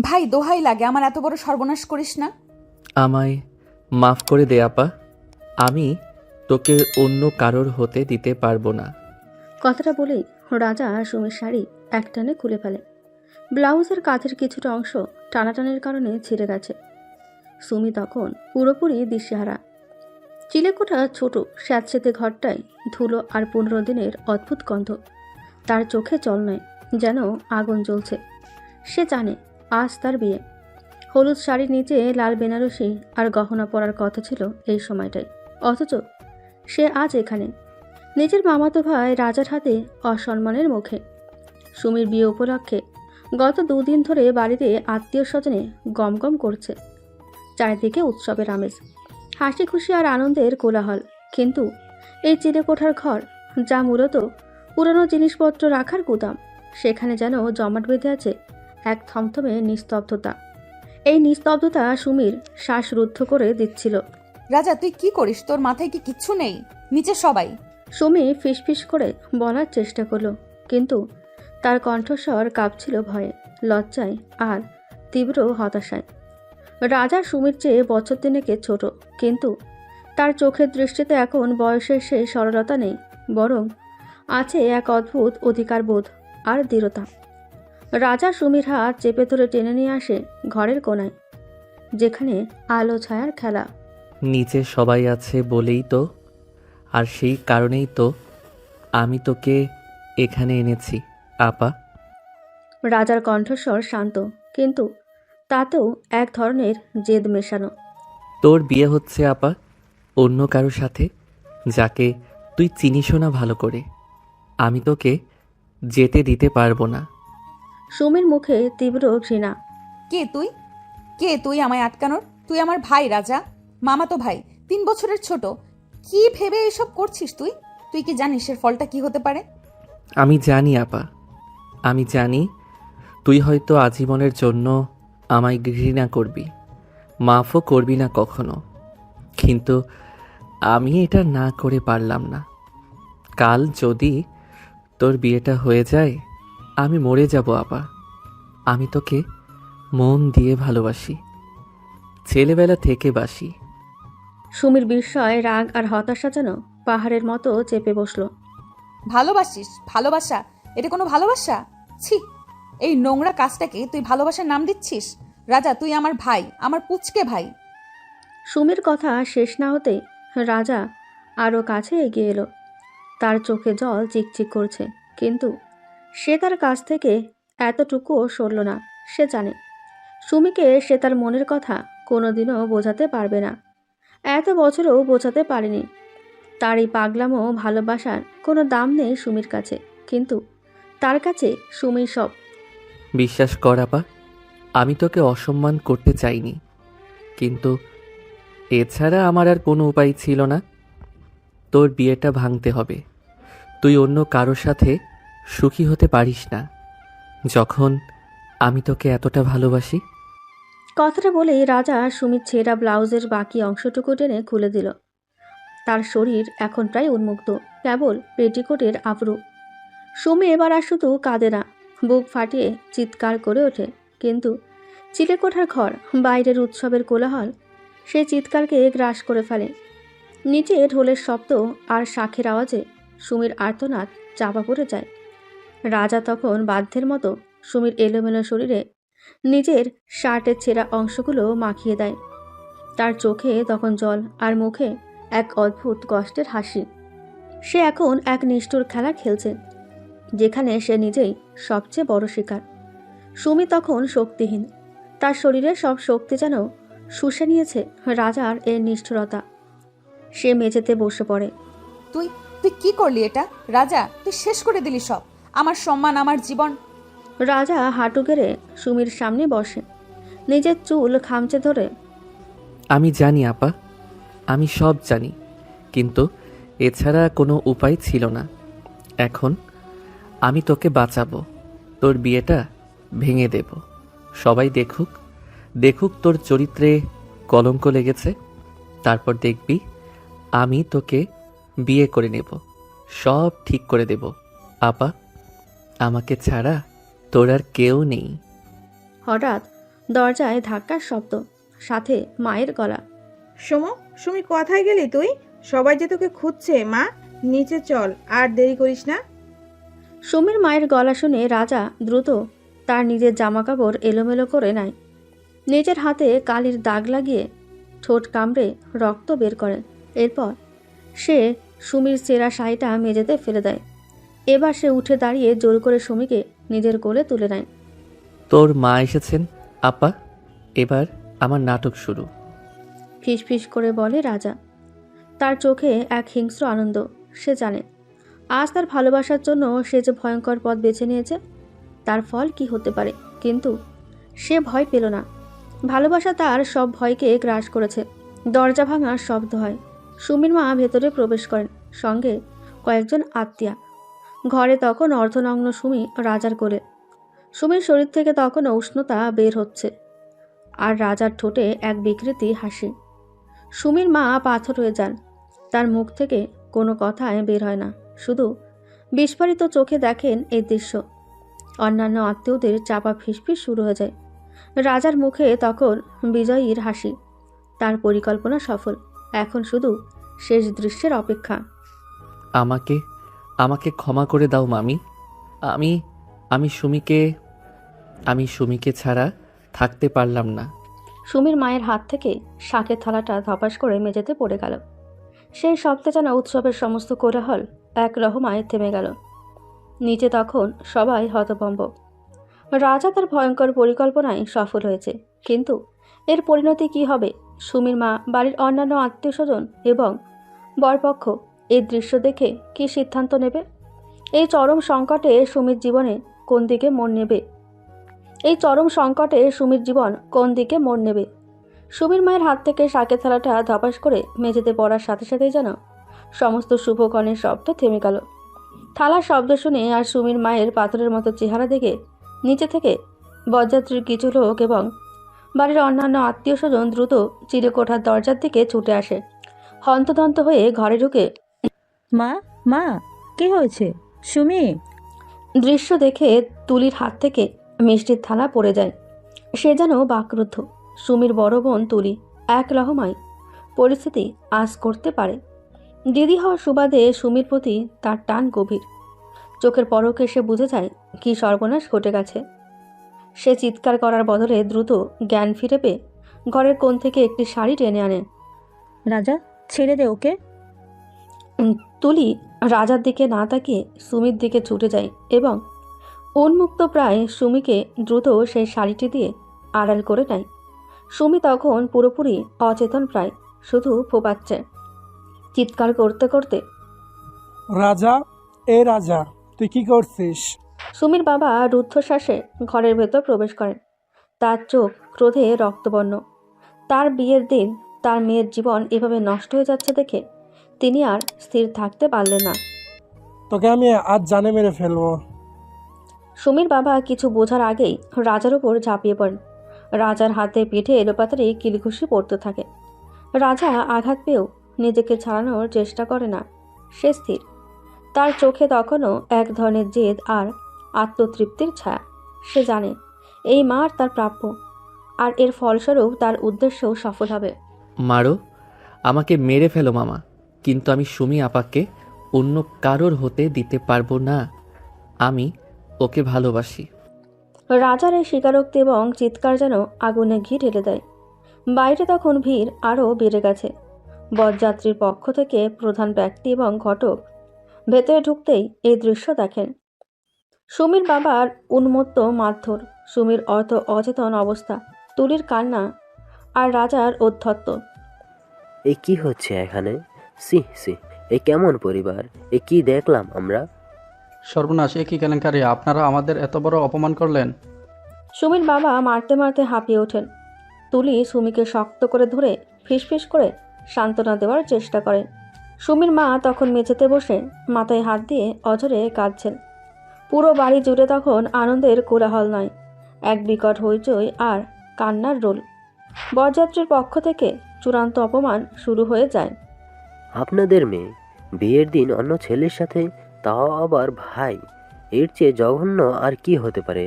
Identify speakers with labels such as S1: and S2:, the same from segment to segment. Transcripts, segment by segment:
S1: ভাই দোহাই লাগে, আমার এত বড় সর্বনাশ করিস না।
S2: আমায় মাফ করে দে আপা, আমি তোকে অন্য কারোর হতে দিতে পারবো না।
S3: কথাটা বলেই রাজা সুমির শাড়ি একটানে খুলে ফেলে। ব্লাউজের কাঁধের কিছুটা অংশ টানাটানির কারণে ছিঁড়ে গেছে। সুমি তখন পুরোপুরি দিশেহারা। চিলেকোঠা ছোট স্যাঁতসেঁতে ঘরটায় ধুলো আর 15 দিনের অদ্ভুত গন্ধ। তার চোখে জল নয়, যেন আগুন জ্বলছে। সে জানে আজ তার বিয়ে। হলুদ শাড়ির নিচে লাল বেনারসি আর গহনা পরার কথা ছিল এই সময়টায়, অথচ সে আজ এখানে নিজের মামাতো ভাই রাজার হাতে অসম্মানের মুখে। সুমির বিয়ে উপলক্ষে গত 2 দিন ধরে বাড়িতে আত্মীয় স্বজনে গমগম করছে। চারিদিকে উৎসবের আমেজ, হাসি খুশি আর আনন্দের কোলাহল। কিন্তু এই চিলেকোঠার ঘর, যা মূলত পুরনো জিনিসপত্র রাখার গুদাম, সেখানে যেন জমাট বেঁধে আছে এক থমথমে নিস্তব্ধতা। এই নিস্তব্ধতা সুমির শ্বাস রুদ্ধ করে দিচ্ছিল।
S1: রাজা তুই কি করিস? তোর মাথায় কি কিচ্ছু নেই? নিচে সবাই।
S3: সুমি ফিসফিস করে বলার চেষ্টা করলো, কিন্তু তার কণ্ঠস্বর কাঁপছিল ভয়ে, লজ্জায় আর তীব্র হতাশায়। রাজা সুমির চেয়ে বছর দিনেকে ছোট, কিন্তু তার চোখের দৃষ্টিতে এখন বয়সের সেই সরলতা নেই, বরং আছে এক অদ্ভুত অধিকারবোধ আর দৃঢ়তা। রাজা সুমির হাত চেপে ধরে টেনে নিয়ে আসে ঘরের কোণায়, যেখানে আলো ছায়ার খেলা।
S2: নিচে সবাই আছে বলেই তো, আর সেই কারণেই তো আমি তোকে এখানে এনেছি আপা।
S3: রাজার কণ্ঠস্বর শান্ত, কিন্তু তাতেও এক ধরনের জেদ মেশানো।
S2: তোর বিয়ে হচ্ছে আপা অন্য কারো সাথে, যাকে তুই চিনিসও না ভালো করে। আমি তোকে যেতে দিতে পারবো না।
S3: সুমির মুখে তীব্র ঘৃণা।
S1: কে তুই? কে তুই আমায় আটকানোর? তুই আমার ভাই রাজা, মামাতো ভাই, 3 বছরের ছোট। কি ভেবে এসব করছিস তুই? তুই কি জানিস এর ফলটা কি হতে পারে?
S2: আমি জানি আপা, আমি জানি তুই হয়তো আজীবনের জন্য আমায় ঘৃণা করবি, মাফও করবি না কখনো। কিন্তু আমি এটা না করে পারলাম না। কাল যদি তোর বিয়েটা হয়ে যায়, আমি মরে যাব আপা। আমি তোকে মন দিয়ে ভালোবাসি, ছেলেবেলা থেকে বাসি।
S3: সুমির বিস্ময়, রাগ আর হতাশা যেন পাহাড়ের মতো চেপে বসল।
S1: ভালোবাসিস? ভালোবাসা? এটা কোনো ভালোবাসা? ছি, এই নোংরা কাজটাকে তুই ভালোবাসার নাম দিচ্ছিস? রাজা তুই আমার ভাই, আমার পুচকে ভাই।
S3: সুমির কথা শেষ না হতেই রাজা আরও কাছে এগিয়ে এলো। তার চোখে জল চিকচিক করছে, কিন্তু সে তার কাছ থেকে এতটুকুও সরল না। সে জানে সুমিকে সে তার মনের কথা কোনোদিনও বোঝাতে পারবে না, এত বছরও বোঝাতে পারেনি। তার এই পাগলামো ভালোবাসার কোনো দাম নেই সুমির কাছে, কিন্তু তার কাছে সুমি সব।
S2: বিশ্বাস কর আপা, আমি তোকে অসম্মান করতে চাইনি, কিন্তু এছাড়া আমার আর কোনো উপায় ছিল না। তোর বিয়েটা ভাঙতে হবে। তুই অন্য কারোর সাথে সুখী হতে পারিস না, যখন আমি তোকে এতটা ভালোবাসি।
S3: কথাটা বলেই রাজা সুমির ছেঁড়া ব্লাউজের বাকি অংশটুকু টেনে খুলে দিল। তার শরীর এখন প্রায় উন্মুক্ত, কেবল পেটিকোটের আবরু। সুমি এবার আর শুধু কাঁদে না, বুক ফাটিয়ে চিৎকার করে ওঠে। কিন্তু চিলেকোঠার ঘর, বাইরের উৎসবের কোলাহল সেই চিৎকারকে গ্রাস করে ফেলে। নিচে ঢোলের শব্দ আর শাঁখের আওয়াজে সুমির আর্তনাদ চাপা পড়ে যায়। রাজা তখন বাধ্যের মতো সুমির এলোমেলো শরীরে নিজের শার্টের ছেঁড়া অংশগুলো মাখিয়ে দেয়। তার চোখে তখন জল আর মুখে এক অদ্ভুত কষ্টের হাসি। সে এখন এক নিষ্ঠুর খেলা খেলছে, যেখানে সে নিজেই সবচেয়ে বড় শিকার। সুমি তখন শক্তিহীন, তার শরীরে সব শক্তি যেন শুষে নিয়েছে রাজার এর নিষ্ঠুরতা। সে মেঝেতে বসে পড়ে।
S1: তুই তুই কি করলি এটা? রাজা তুই শেষ করে দিলি সব, আমার সম্মান, আমার জীবন।
S3: রাজা হাঁটু গেড়ে সুমির সামনে বসে, নিজের চুল খামচে ধরে।
S2: আমি জানি আপা, আমি সব জানি, কিন্তু এছাড়া কোনো উপায় ছিল না। এখন আমি তোকে বাঁচাবো, তোর বিয়েটা ভেঙে দেব। সবাই দেখুক, দেখুক তোর চরিত্রে কলঙ্ক লেগেছে। তারপর দেখবি আমি তোকে বিয়ে করে নেব, সব ঠিক করে দেব। আপা, আমাকে ছাড়া তোর আর কেউ নেই।
S3: হঠাৎ দরজায় ধাক্কার শব্দ, সাথে মায়ের গলা।
S4: সুমি কোথায় গেলি তুই? সবাই যে তোকে খুঁজছে মা। নিচে চল, আর দেরি করিস না।
S3: সুমির মায়ের গলা শুনে রাজা দ্রুত তার নিজের জামাকাপড় এলোমেলো করে নেয়। নিজের হাতে কালির দাগ লাগিয়ে ঠোঁট কামড়ে রক্ত বের করেন। এরপর সে সুমির চেরা শাড়িটা মেঝেতে ফেলে দেয়। এবার সে উঠে দাঁড়িয়ে জোর করে সুমিকে নিজের কোলে তুলে নেয়।
S2: তোর মা এসেছেন আপা, এবার আমার নাটক শুরু।
S3: ফিসফিস করে বলে রাজা। তার চোখে এক হিংস্র আনন্দ। সে জানে আজ তার ভালোবাসার জন্য সে যে ভয়ঙ্কর পথ বেছে নিয়েছে, তার ফল কি হতে পারে। কিন্তু সে ভয় পেল না। ভালোবাসা তার সব ভয়কে গ্রাস করেছে। দরজা ভাঙার শব্দ হয়। সুমির মা ভেতরে প্রবেশ করেন, সঙ্গে কয়েকজন আত্মীয়া। ঘরে তখন অর্ধনগ্ন সুমি রাজার কোলে। সুমির শরীর থেকে তখনও উষ্ণতা বের হচ্ছে, আর রাজার ঠোঁটে এক বিকৃতি হাসি। সুমির মা পাথর হয়ে যান। তার মুখ থেকে কোনো কথাই বের হয় না, শুধু বিস্ফারিত চোখে দেখেন এই দৃশ্য। অন্যান্য আত্মীয়দের চাপা ফিসফিস শুরু হয়ে যায়। রাজার মুখে তখন বিজয়ীর হাসি। তার পরিকল্পনা সফল। এখন শুধু শেষ দৃশ্যের অপেক্ষা।
S2: আমাকে আমাকে ক্ষমা করে দাও মামি। আমি আমি সুমিকে আমি সুমিকে ছাড়া থাকতে পারলাম না।
S3: সুমির মায়ের হাত থেকে শাঁখের থালাটা ধপাস করে মেঝেতে পড়ে গেল। সেই শব্দে যেন উৎসবের সমস্ত কোলাহল এক রহমায় থেমে গেল। নিচে তখন সবাই হতভম্ব। রাজা তার ভয়ঙ্কর পরিকল্পনায় সফল হয়েছে, কিন্তু এর পরিণতি কি হবে? সুমির মা, বাড়ির অন্যান্য আত্মীয় স্বজন এবং বরপক্ষ এই দৃশ্য দেখে কি সিদ্ধান্ত নেবে? এই চরম সংকটে সুমির জীবনে কোন দিকে মোড় নেবে? সুমির মায়ের হাত থেকে শাকের থালাটা ধপাস করে মেঝেতে পড়ার সাথে সাথেই যেন সমস্ত শুভকণের শব্দ থেমে গেল। থালার শব্দ শুনে আর সুমির মায়ের পাথরের মতো চেহারা দেখে নিচে থেকে বরযাত্রীর কিছু লোক এবং বাড়ির অন্যান্য আত্মীয় স্বজন দ্রুত চিলেকোঠার দরজার দিকে ছুটে আসে। হন্তদন্ত হয়ে ঘরে ঢুকে
S5: মা, মা, কি হয়েছে? সুমি!
S3: দৃশ্য দেখে তুলির হাত থেকে মিষ্টির থালা পড়ে যায়। সে যেন বাকরুদ্ধ। সুমির বড় বোন তুলি এক রহমায় পরিস্থিতি আঁচ করতে পারে। দিদি হওয়ার সুবাদে সুমির প্রতি তার টান গভীর। চোখের পলকে সে বুঝে যায় কি সর্বনাশ ঘটে গেছে। সে চিৎকার করার বদলে দ্রুত জ্ঞান ফিরে পেয়ে ঘরের কোণ থেকে একটি শাড়ি টেনে আনে।
S5: রাজা, ছেড়ে দে ওকে।
S3: তুলি রাজার দিকে না তাকিয়ে সুমির দিকে ছুটে যায় এবং উন্মুক্ত প্রায় সুমিকে দ্রুত সেই শাড়িটি দিয়ে আড়াল করে নেয়। সুমি তখন পুরোপুরি অচেতন, প্রায় শুধু ফোপাচ্ছে, চিৎকার করতে করতে।
S6: রাজা, এ রাজা, তুই কি করছিস?
S3: সুমির বাবা রুদ্ধশ্বাসে ঘরের ভেতর প্রবেশ করেন। তার চোখ ক্রোধে রক্তবর্ণ। তার বিয়ের দিন তার মেয়ের জীবন এভাবে নষ্ট হয়ে যাচ্ছে দেখে তিনি আর স্থির থাকতে পারলেন না।
S6: তোকে আমি আজ জানে মেরে ফেলবো।
S3: সুমির বাবা কিছু বোঝার আগেই রাজার ওপর ঝাঁপিয়ে পড়েন। রাজার হাতে পিঠে এলোপাতাড়ি কিলঘুষি পড়তে থাকে। রাজা আঘাত পেয়েও নিজেকে ছাড়ানোর চেষ্টা করে না। সে স্থির। তার চোখে তখনও এক ধরনের জেদ আর আত্মতৃপ্তির ছায়া। সে জানে এই মার তার প্রাপ্য, আর এর ফলস্বরূপ তার উদ্দেশ্যও সফল হবে।
S2: মারো, আমাকে মেরে ফেলো মামা, কিন্তু আমি সুমি আপাকে অন্য কারোর হতে দিতে পারবো না। আমি ওকে ভালোবাসি।
S3: রাজার এই স্বীকারোক্তি এবং চিৎকার যেন আগুনে ঘি ঢেলে দেয়। বাইরে তখন ভিড় আরও বেড়ে গেছে। বরযাত্রীর পক্ষ থেকে প্রধান ব্যক্তি এবং ঘটক ভেতরে ঢুকতেই এই দৃশ্য দেখেন। সুমির বাবার উন্মত্ত মারধর, সুমির অচেতন অবস্থা, তুলির কান্না আর রাজার অধ্যত্ত।
S7: এ কি হচ্ছে এখানে? সি সি, এ কেমন পরিবার? এ কি দেখলাম আমরা?
S8: সর্বনাশ, এ কি কেলেঙ্কারি! আপনারা আমাদের এত বড় অপমান করলেন।
S3: সুমির বাবা মারতে মারতে হাঁপিয়ে ওঠেন। তুলি সুমিকে শক্ত করে ধরে ফিসফিস করে সান্ত্বনা দেওয়ার চেষ্টা করে। সুমির মা তখন মেঝেতে বসে মাথায় হাত দিয়ে অঝরে কাঁদছেন। পুরো বাড়ি জুড়ে তখন আনন্দের কোলাহল নয়, এক বিকট হইচই আর কান্নার রোল। বরযাত্রীর পক্ষ থেকে চূড়ান্ত অপমান শুরু হয়ে যায়।
S7: আপনাদের মেয়ে বিয়ের দিন অন্য ছেলের সাথে তাও আবার ভাই। এর চেয়ে জঘন্য আর কি হতে পারে?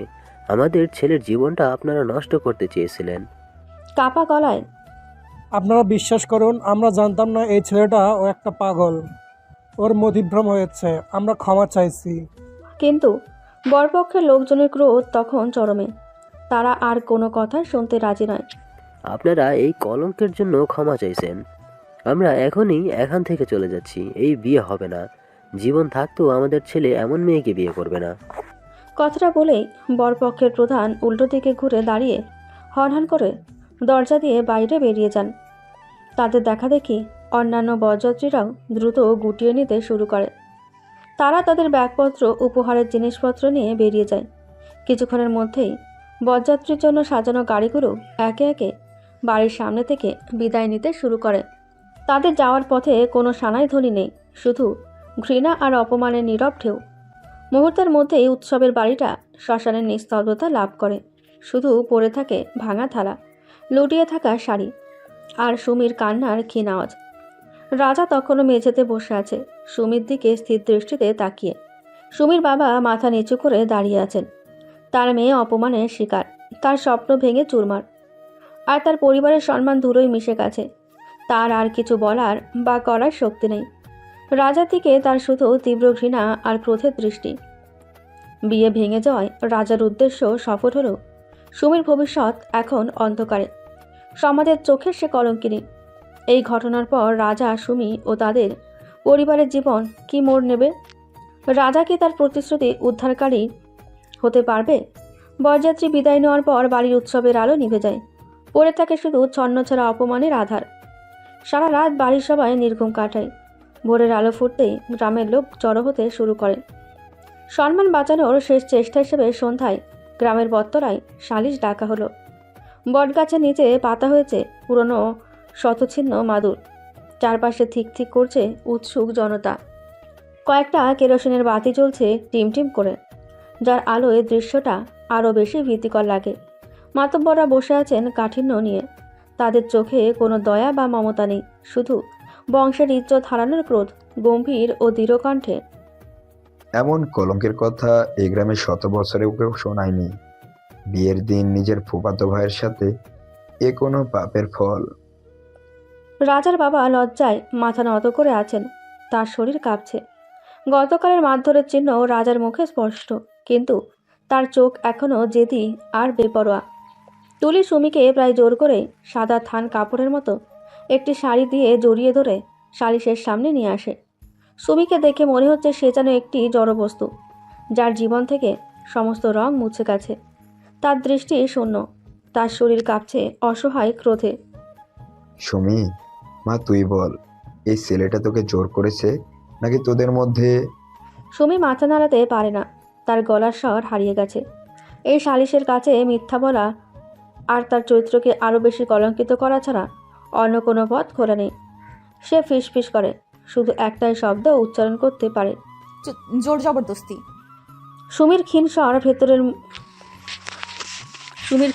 S7: আমাদের ছেলের জীবনটা আপনারা নষ্ট করতে চেয়েছিলেন।
S3: কাপা গলায়
S6: আপনারা বিশ্বাস করুন, আমরা জানতাম না এই ছেলেটা ও একটা পাগল। ওর মতিভ্রম হয়েছে, আমরা ক্ষমা চাইছি।
S3: কিন্তু বরপক্ষের লোকজনের ক্রোধ তখন চরমে। তারা আর কোনো কথা শুনতে রাজি নয়।
S7: আপনারা এই কলঙ্কের জন্য ক্ষমা চাইছেন। আমরা এখনই এখান থেকে চলে যাচ্ছি। এই বিয়ে হবে না। জীবন থাকতেও আমাদের ছেলে এমন মেয়েকে বিয়ে করবে না।
S3: কথাটা বলেই বরপক্ষের প্রধান উল্টো দিকে ঘুরে দাঁড়িয়ে হনহন করে দরজা দিয়ে বাইরে বেরিয়ে যান। তাদের দেখা দেখি অন্যান্য বরযাত্রীরাও দ্রুত গুটিয়ে নিতে শুরু করে। তারা তাদের ব্যাগপত্র, উপহারের জিনিসপত্র নিয়ে বেরিয়ে যায়। কিছুক্ষণের মধ্যেই বরযাত্রীর জন্য সাজানো গাড়িগুলো একে একে বাড়ির সামনে থেকে বিদায় নিতে শুরু করে। তাদের যাওয়ার পথে কোনো সানাই ধ্বনি নেই, শুধু ঘৃণা আর অপমানের নীরব ঢেউ। মুহূর্তের মধ্যেই উৎসবের বাড়িটা শ্মশানের নিস্তব্ধতা লাভ করে। শুধু পড়ে থাকে ভাঙা থালা, লুটিয়ে থাকা শাড়ি আর সুমির কান্নার ক্ষীণ আওয়াজ। রাজা তখনও মেঝেতে বসে আছে, সুমির দিকে স্থির দৃষ্টিতে তাকিয়ে। সুমির বাবা মাথা নিচু করে দাঁড়িয়ে আছেন। তার মেয়ে অপমানের শিকার, তার স্বপ্ন ভেঙে চুরমার, আর তার পরিবারের সম্মান দূরই মিশে গেছে। তার আর কিছু বলার বা করার শক্তি নেই। রাজার দিকে তার শুধু তীব্র ঘৃণা আর ক্রোধের দৃষ্টি। বিয়ে ভেঙে যাওয়ায় রাজার উদ্দেশ্য সফল হলেও সুমির ভবিষ্যৎ এখন অন্ধকারে। সমাজের চোখে সে কলঙ্কিনী। এই ঘটনার পর রাজা, সুমি ও তাদের পরিবারের জীবন কি মোড় নেবে? রাজা কি তার প্রতিশ্রুতি উদ্ধারকারী হতে পারবে? বরযাত্রী বিদায় নেওয়ার পর বাড়ির উৎসবের আলো নিভে যায়। পড়ে থাকে শুধু ছন্নছাড়া অপমানের আধার। সারা রাত বাড়ির সবাই নির্ঘুম কাটায়। ভোরের আলো ফুটতেই গ্রামের লোক জড়ো হতে শুরু করে। সম্মান বাঁচানোর শেষ চেষ্টা হিসেবে সন্ধ্যায় গ্রামের বত্তরায় সালিশ ডাকা হলো। বটগাছের নিচে পাতা হয়েছে পুরনো শতচ্ছিন্ন মাদুর। চারপাশে ঠিক ঠিক করছে উৎসুক জনতা। কয়েকটা কেরোসিনের বাতি জ্বলছে টিমটিম করে, যার আলোয় দৃশ্যটা আরও বেশি ভীতিকর লাগে। মাতব্বররা বসে আছেন কাঠিন্য নিয়ে। তাদের চোখে কোনো দয়া বা মমতা নেই, শুধু বংশের ইজ্জত হারানোর ক্রোধ, গম্ভীর ও দৃঢ় কণ্ঠে।
S9: এমন কলঙ্কের কথা এই গ্রামে 100 বছরেও কেউ শোনায়নি। বিয়ের দিন নিজের ফুফাতো ভাইয়ের সাথে এ কোনো পাপের ফল?
S3: রাজার বাবা লজ্জায় মাথা নত করে আছেন, তার শরীর কাঁপছে। গতকালের মারধরের চিহ্ন রাজার মুখে স্পষ্ট, কিন্তু তার চোখ এখনও জেদি আর বেপরোয়া। তুলি সুমিকে প্রায় জোর করে সাদা থান কাপড়ের মতো একটি শাড়ি দিয়ে জড়িয়ে ধরে সালিশের সামনে নিয়ে আসে। সুমিকে দেখে মনে হচ্ছে সে যেন একটি জড়বস্তু, যার জীবন থেকে সমস্ত রং মুছে গেছে। তার দৃষ্টি শূন্য, তার শরীর কাঁপছে অসহায় ক্রোধে।
S9: সুমি, মা তুই বল, এই ছেলেটা তোকে জোর করেছে নাকি তোদের মধ্যে?
S3: সুমি মাথা নাড়াতে পারে না, তার গলার স্বর হারিয়ে গেছে। এই সালিশের কাছে মিথ্যা বলা আর তার চরিত্রকে আরও বেশি কলঙ্কিত করা ছাড়া অন্য কোনো পথ খোলা নেই। সে ফিসফিস করে, শুধু একটাই শব্দ উচ্চারণ করতে পারে,
S1: জোর জবরদস্তি।
S3: সুমির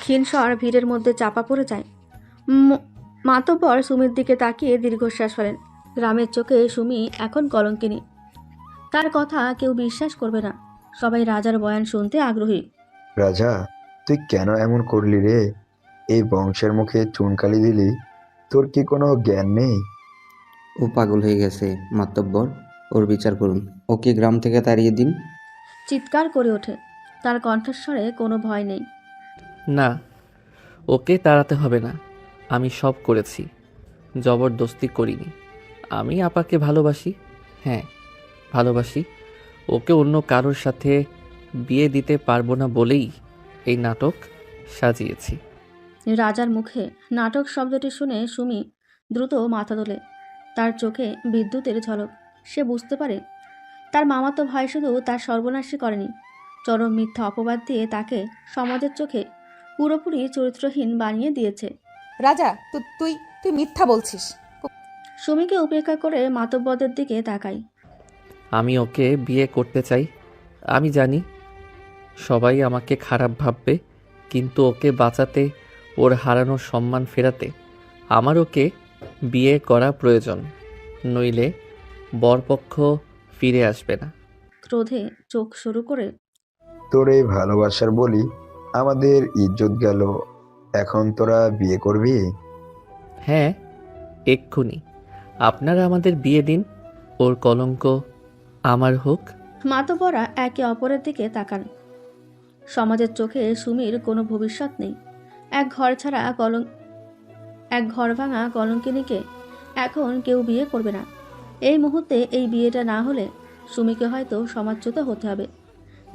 S3: ক্ষীণ স্বর ভিড়ের মধ্যে চাপা পড়ে যায়। মাতব্বর সুমির দিকে তাকিয়ে দীর্ঘশ্বাস ফেলেন। গ্রামের চোখে সুমি এখন কলঙ্কিনী। তার কথা কেউ বিশ্বাস করবে না। সবাই রাজার বয়ান শুনতে আগ্রহী।
S9: রাজা, তুই কেন এমন করলি রে? এই বংশের মুখে চুনকালি দিলি। তোর কি কোনো জ্ঞান নেই?
S10: ও পাগল হয়ে গেছে মাতব্বর, ওর বিচার করুন, ওকে গ্রাম থেকে তাড়িয়ে দিন।
S3: চিৎকার করে ওঠে, তার কণ্ঠস্বরে কোনো ভয় নেই।
S2: না, ওকে তাড়াতে হবে না। আমি সব করেছি, জবরদস্তি করিনি। আমি আপাকে ভালোবাসি, হ্যাঁ ভালোবাসি। ওকে অন্য কারোর সাথে বিয়ে দিতে পারবো না বলেই এই নাটক সাজিয়েছি।
S3: রাজার মুখে নাটক শব্দটি শুনে সুমি দ্রুত মাথা তোলে। তার চোখে বিদ্যুতের ঝলক। সে বুঝতে পারে তার মামাতো ভাই শুধু তার সর্বনাশই করেনি, চরম মিথ্যা অপবাদ দিয়ে তাকে সমাজের চোখে পুরোপুরি চরিত্রহীন বানিয়ে দিয়েছে।
S1: রাজা, তুই তুই মিথ্যা বলছিস।
S3: সুমিকে উপেক্ষা করে মাতব্বরদের দিকে তাকাই।
S2: আমি ওকে বিয়ে করতে চাই। আমি জানি সবাই আমাকে খারাপ ভাববে, কিন্তু ওকে বাঁচাতে, ওর হারানোর সম্মান ফেরাতে আমার ওকে বিয়ে করা প্রয়োজন, নইলে বরপক্ষ ফিরে আসবে না।
S3: ক্রোধে চোখ শুরু করে।
S9: তোর এই ভালোবাসার বলি আমাদের ইজ্জত গেল, এখন তোরা বিয়ে করবি?
S2: হ্যাঁ, এক্ষুনি আপনারা আমাদের বিয়ে দিন, ওর কলঙ্ক আমার হোক।
S3: মাতব্বরা একে অপরের দিকে তাকান। সমাজের চোখে সুমির কোনো ভবিষ্যৎ নেই। এক ঘর ভাঙা কলঙ্কিনীকে এখন কেউ বিয়ে করবে না। এই মুহূর্তে এই বিয়েটা না হলে সুমিকে হয়তো সমাজচ্যুত হতে হবে।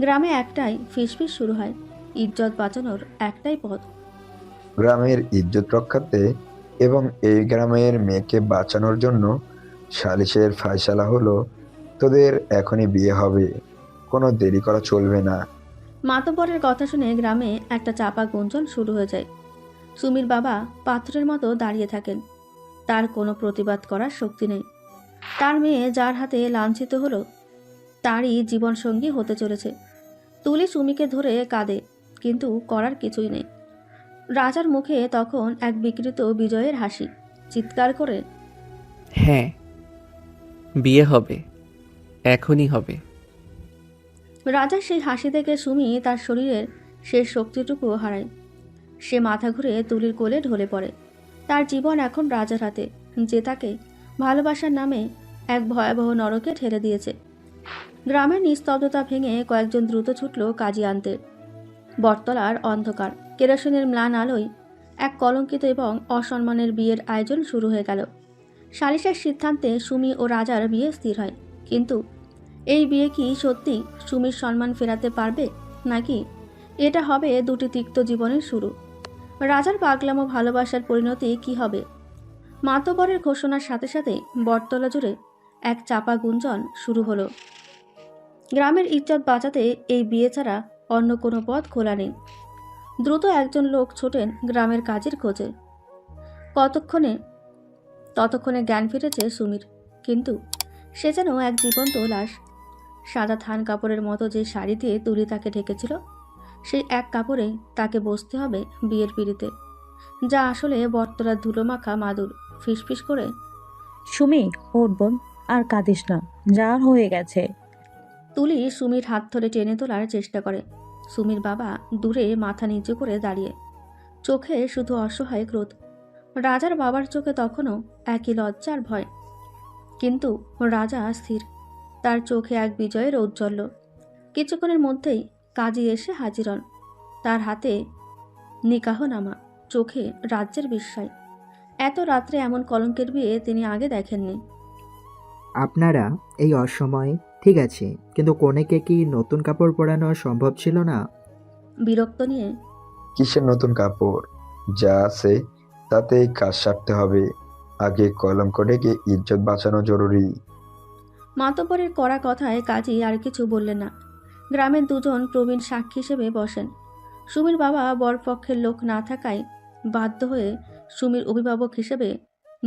S3: গ্রামে একটাই ফিসফিস শুরু হয়, ইজ্জত বাঁচানোর একটাই পথ।
S9: গ্রামের ইজ্জত রক্ষাতে এবং এই গ্রামের মেয়েকে বাঁচানোর জন্য সালিশের ফায়সালা হলো তোদের এখনই বিয়ে হবে, কোনো দেরি করা চলবে না।
S3: মাতব্বরের কথা শুনে গ্রামে একটা চাপা গুঞ্জন শুরু হয়ে যায়। সুমির বাবা পাথরের মতো দাঁড়িয়ে থাকেন। তার কোনো প্রতিবাদ করার শক্তি নেই। তার মেয়ে যার হাতে লাঞ্ছিত হলো তারই জীবনসঙ্গী হতে চলেছে। তুলি সুমিকে ধরে কাঁদে, কিন্তু করার কিছুই নেই। রাজার মুখে তখন এক বিকৃত বিজয়ের হাসি। চিৎকার করে,
S2: হ্যাঁ, বিয়ে হবে, এখনই হবে।
S3: রাজার সেই হাসি দেখে সুমি তার শরীরের শেষ শক্তিটুকু হারায়। সে মাথা ঘুরে তুলির কোলে ঢলে পড়ে। তার জীবন এখন রাজার হাতে, যে তাকে ভালোবাসার নামে এক ভয়াবহ নরকে ঠেলে দিয়েছে। গ্রামের নিস্তব্ধতা ভেঙে কয়েকজন দ্রুত ছুটল কাজী আনতে। বটতলার অন্ধকার, কেরোসিনের ম্লান আলোয় এক কলঙ্কিত এবং অসম্মানের বিয়ের আয়োজন শুরু হয়ে গেল। সালিশের সিদ্ধান্তে সুমি ও রাজার বিয়ে স্থির হয়, কিন্তু এই বিয়ে কি সত্যি সুমির সম্মান ফেরাতে পারবে, নাকি এটা হবে দুটি তিক্ত জীবনের শুরু? রাজার পাগলামো ভালোবাসার পরিণতি কি হবে? মাতব্বরের ঘোষণার সাথে সাথে বটতলা জুড়ে এক চাপা গুঞ্জন শুরু হলো। গ্রামের ইজ্জত বাঁচাতে এই বিয়ে ছাড়া অন্য কোনো পথ খোলা নেই। দ্রুত একজন লোক ছোটেন গ্রামের কাজের খোঁজে। ততক্ষণে জ্ঞান ফিরেছে সুমির, কিন্তু সে যেন এক জীবন্ত লাশ। সাদা থান কাপড়ের মতো যে শাড়ি দিয়ে তুলি তাকে ঢেকেছিল, সেই এক কাপড়েই তাকে বসতে হবে বিয়ের পিঁড়িতে, যা আসলে বটতলার ধুলোমাখা মাদুর। ফিসফিস করে,
S5: সুমি, ওর বোন, আর কাঁদিস না, যা হয়ে গেছে।
S3: তুলি সুমির হাত ধরে টেনে তোলার চেষ্টা করে। সুমির বাবা দূরে মাথা নিচু করে দাঁড়িয়ে, চোখে শুধু অসহায় ক্রোধ। রাজার বাবার চোখে তখনও একই লজ্জা আর ভয়, কিন্তু রাজা স্থির। তার চোখে এক বিজয়ের ঔজ্জ্বল্য। কিছুক্ষণের মধ্যেই কাজী এসে হাজির হন। তার হাতে নিকাহনামা, চোখে রাজ্যের বিস্ময়। এত রাত্রে এমন কলঙ্কের বিয়ে তিনি আগে দেখেননি।
S11: আপনারা এই অসময়ে ঠিক আছে, কিন্তু কনেকে কি নতুন কাপড় পরানো সম্ভব ছিল না?
S3: বিরক্ত নিয়ে,
S9: কিসের নতুন কাপড়? যা আছে তাতেই কাজ সারতে হবে। আগে কলঙ্ক ডেকে ইজ্জত বাঁচানো জরুরি।
S3: মাতব্বরের কড়া কথায় কাজী আর কিছু বললেন না। গ্রামের দুজন প্রবীণ সাক্ষী হিসেবে বসেন। সুমির বাবা বরপক্ষের লোক না থাকায় বাধ্য হয়ে সুমির অভিভাবক হিসেবে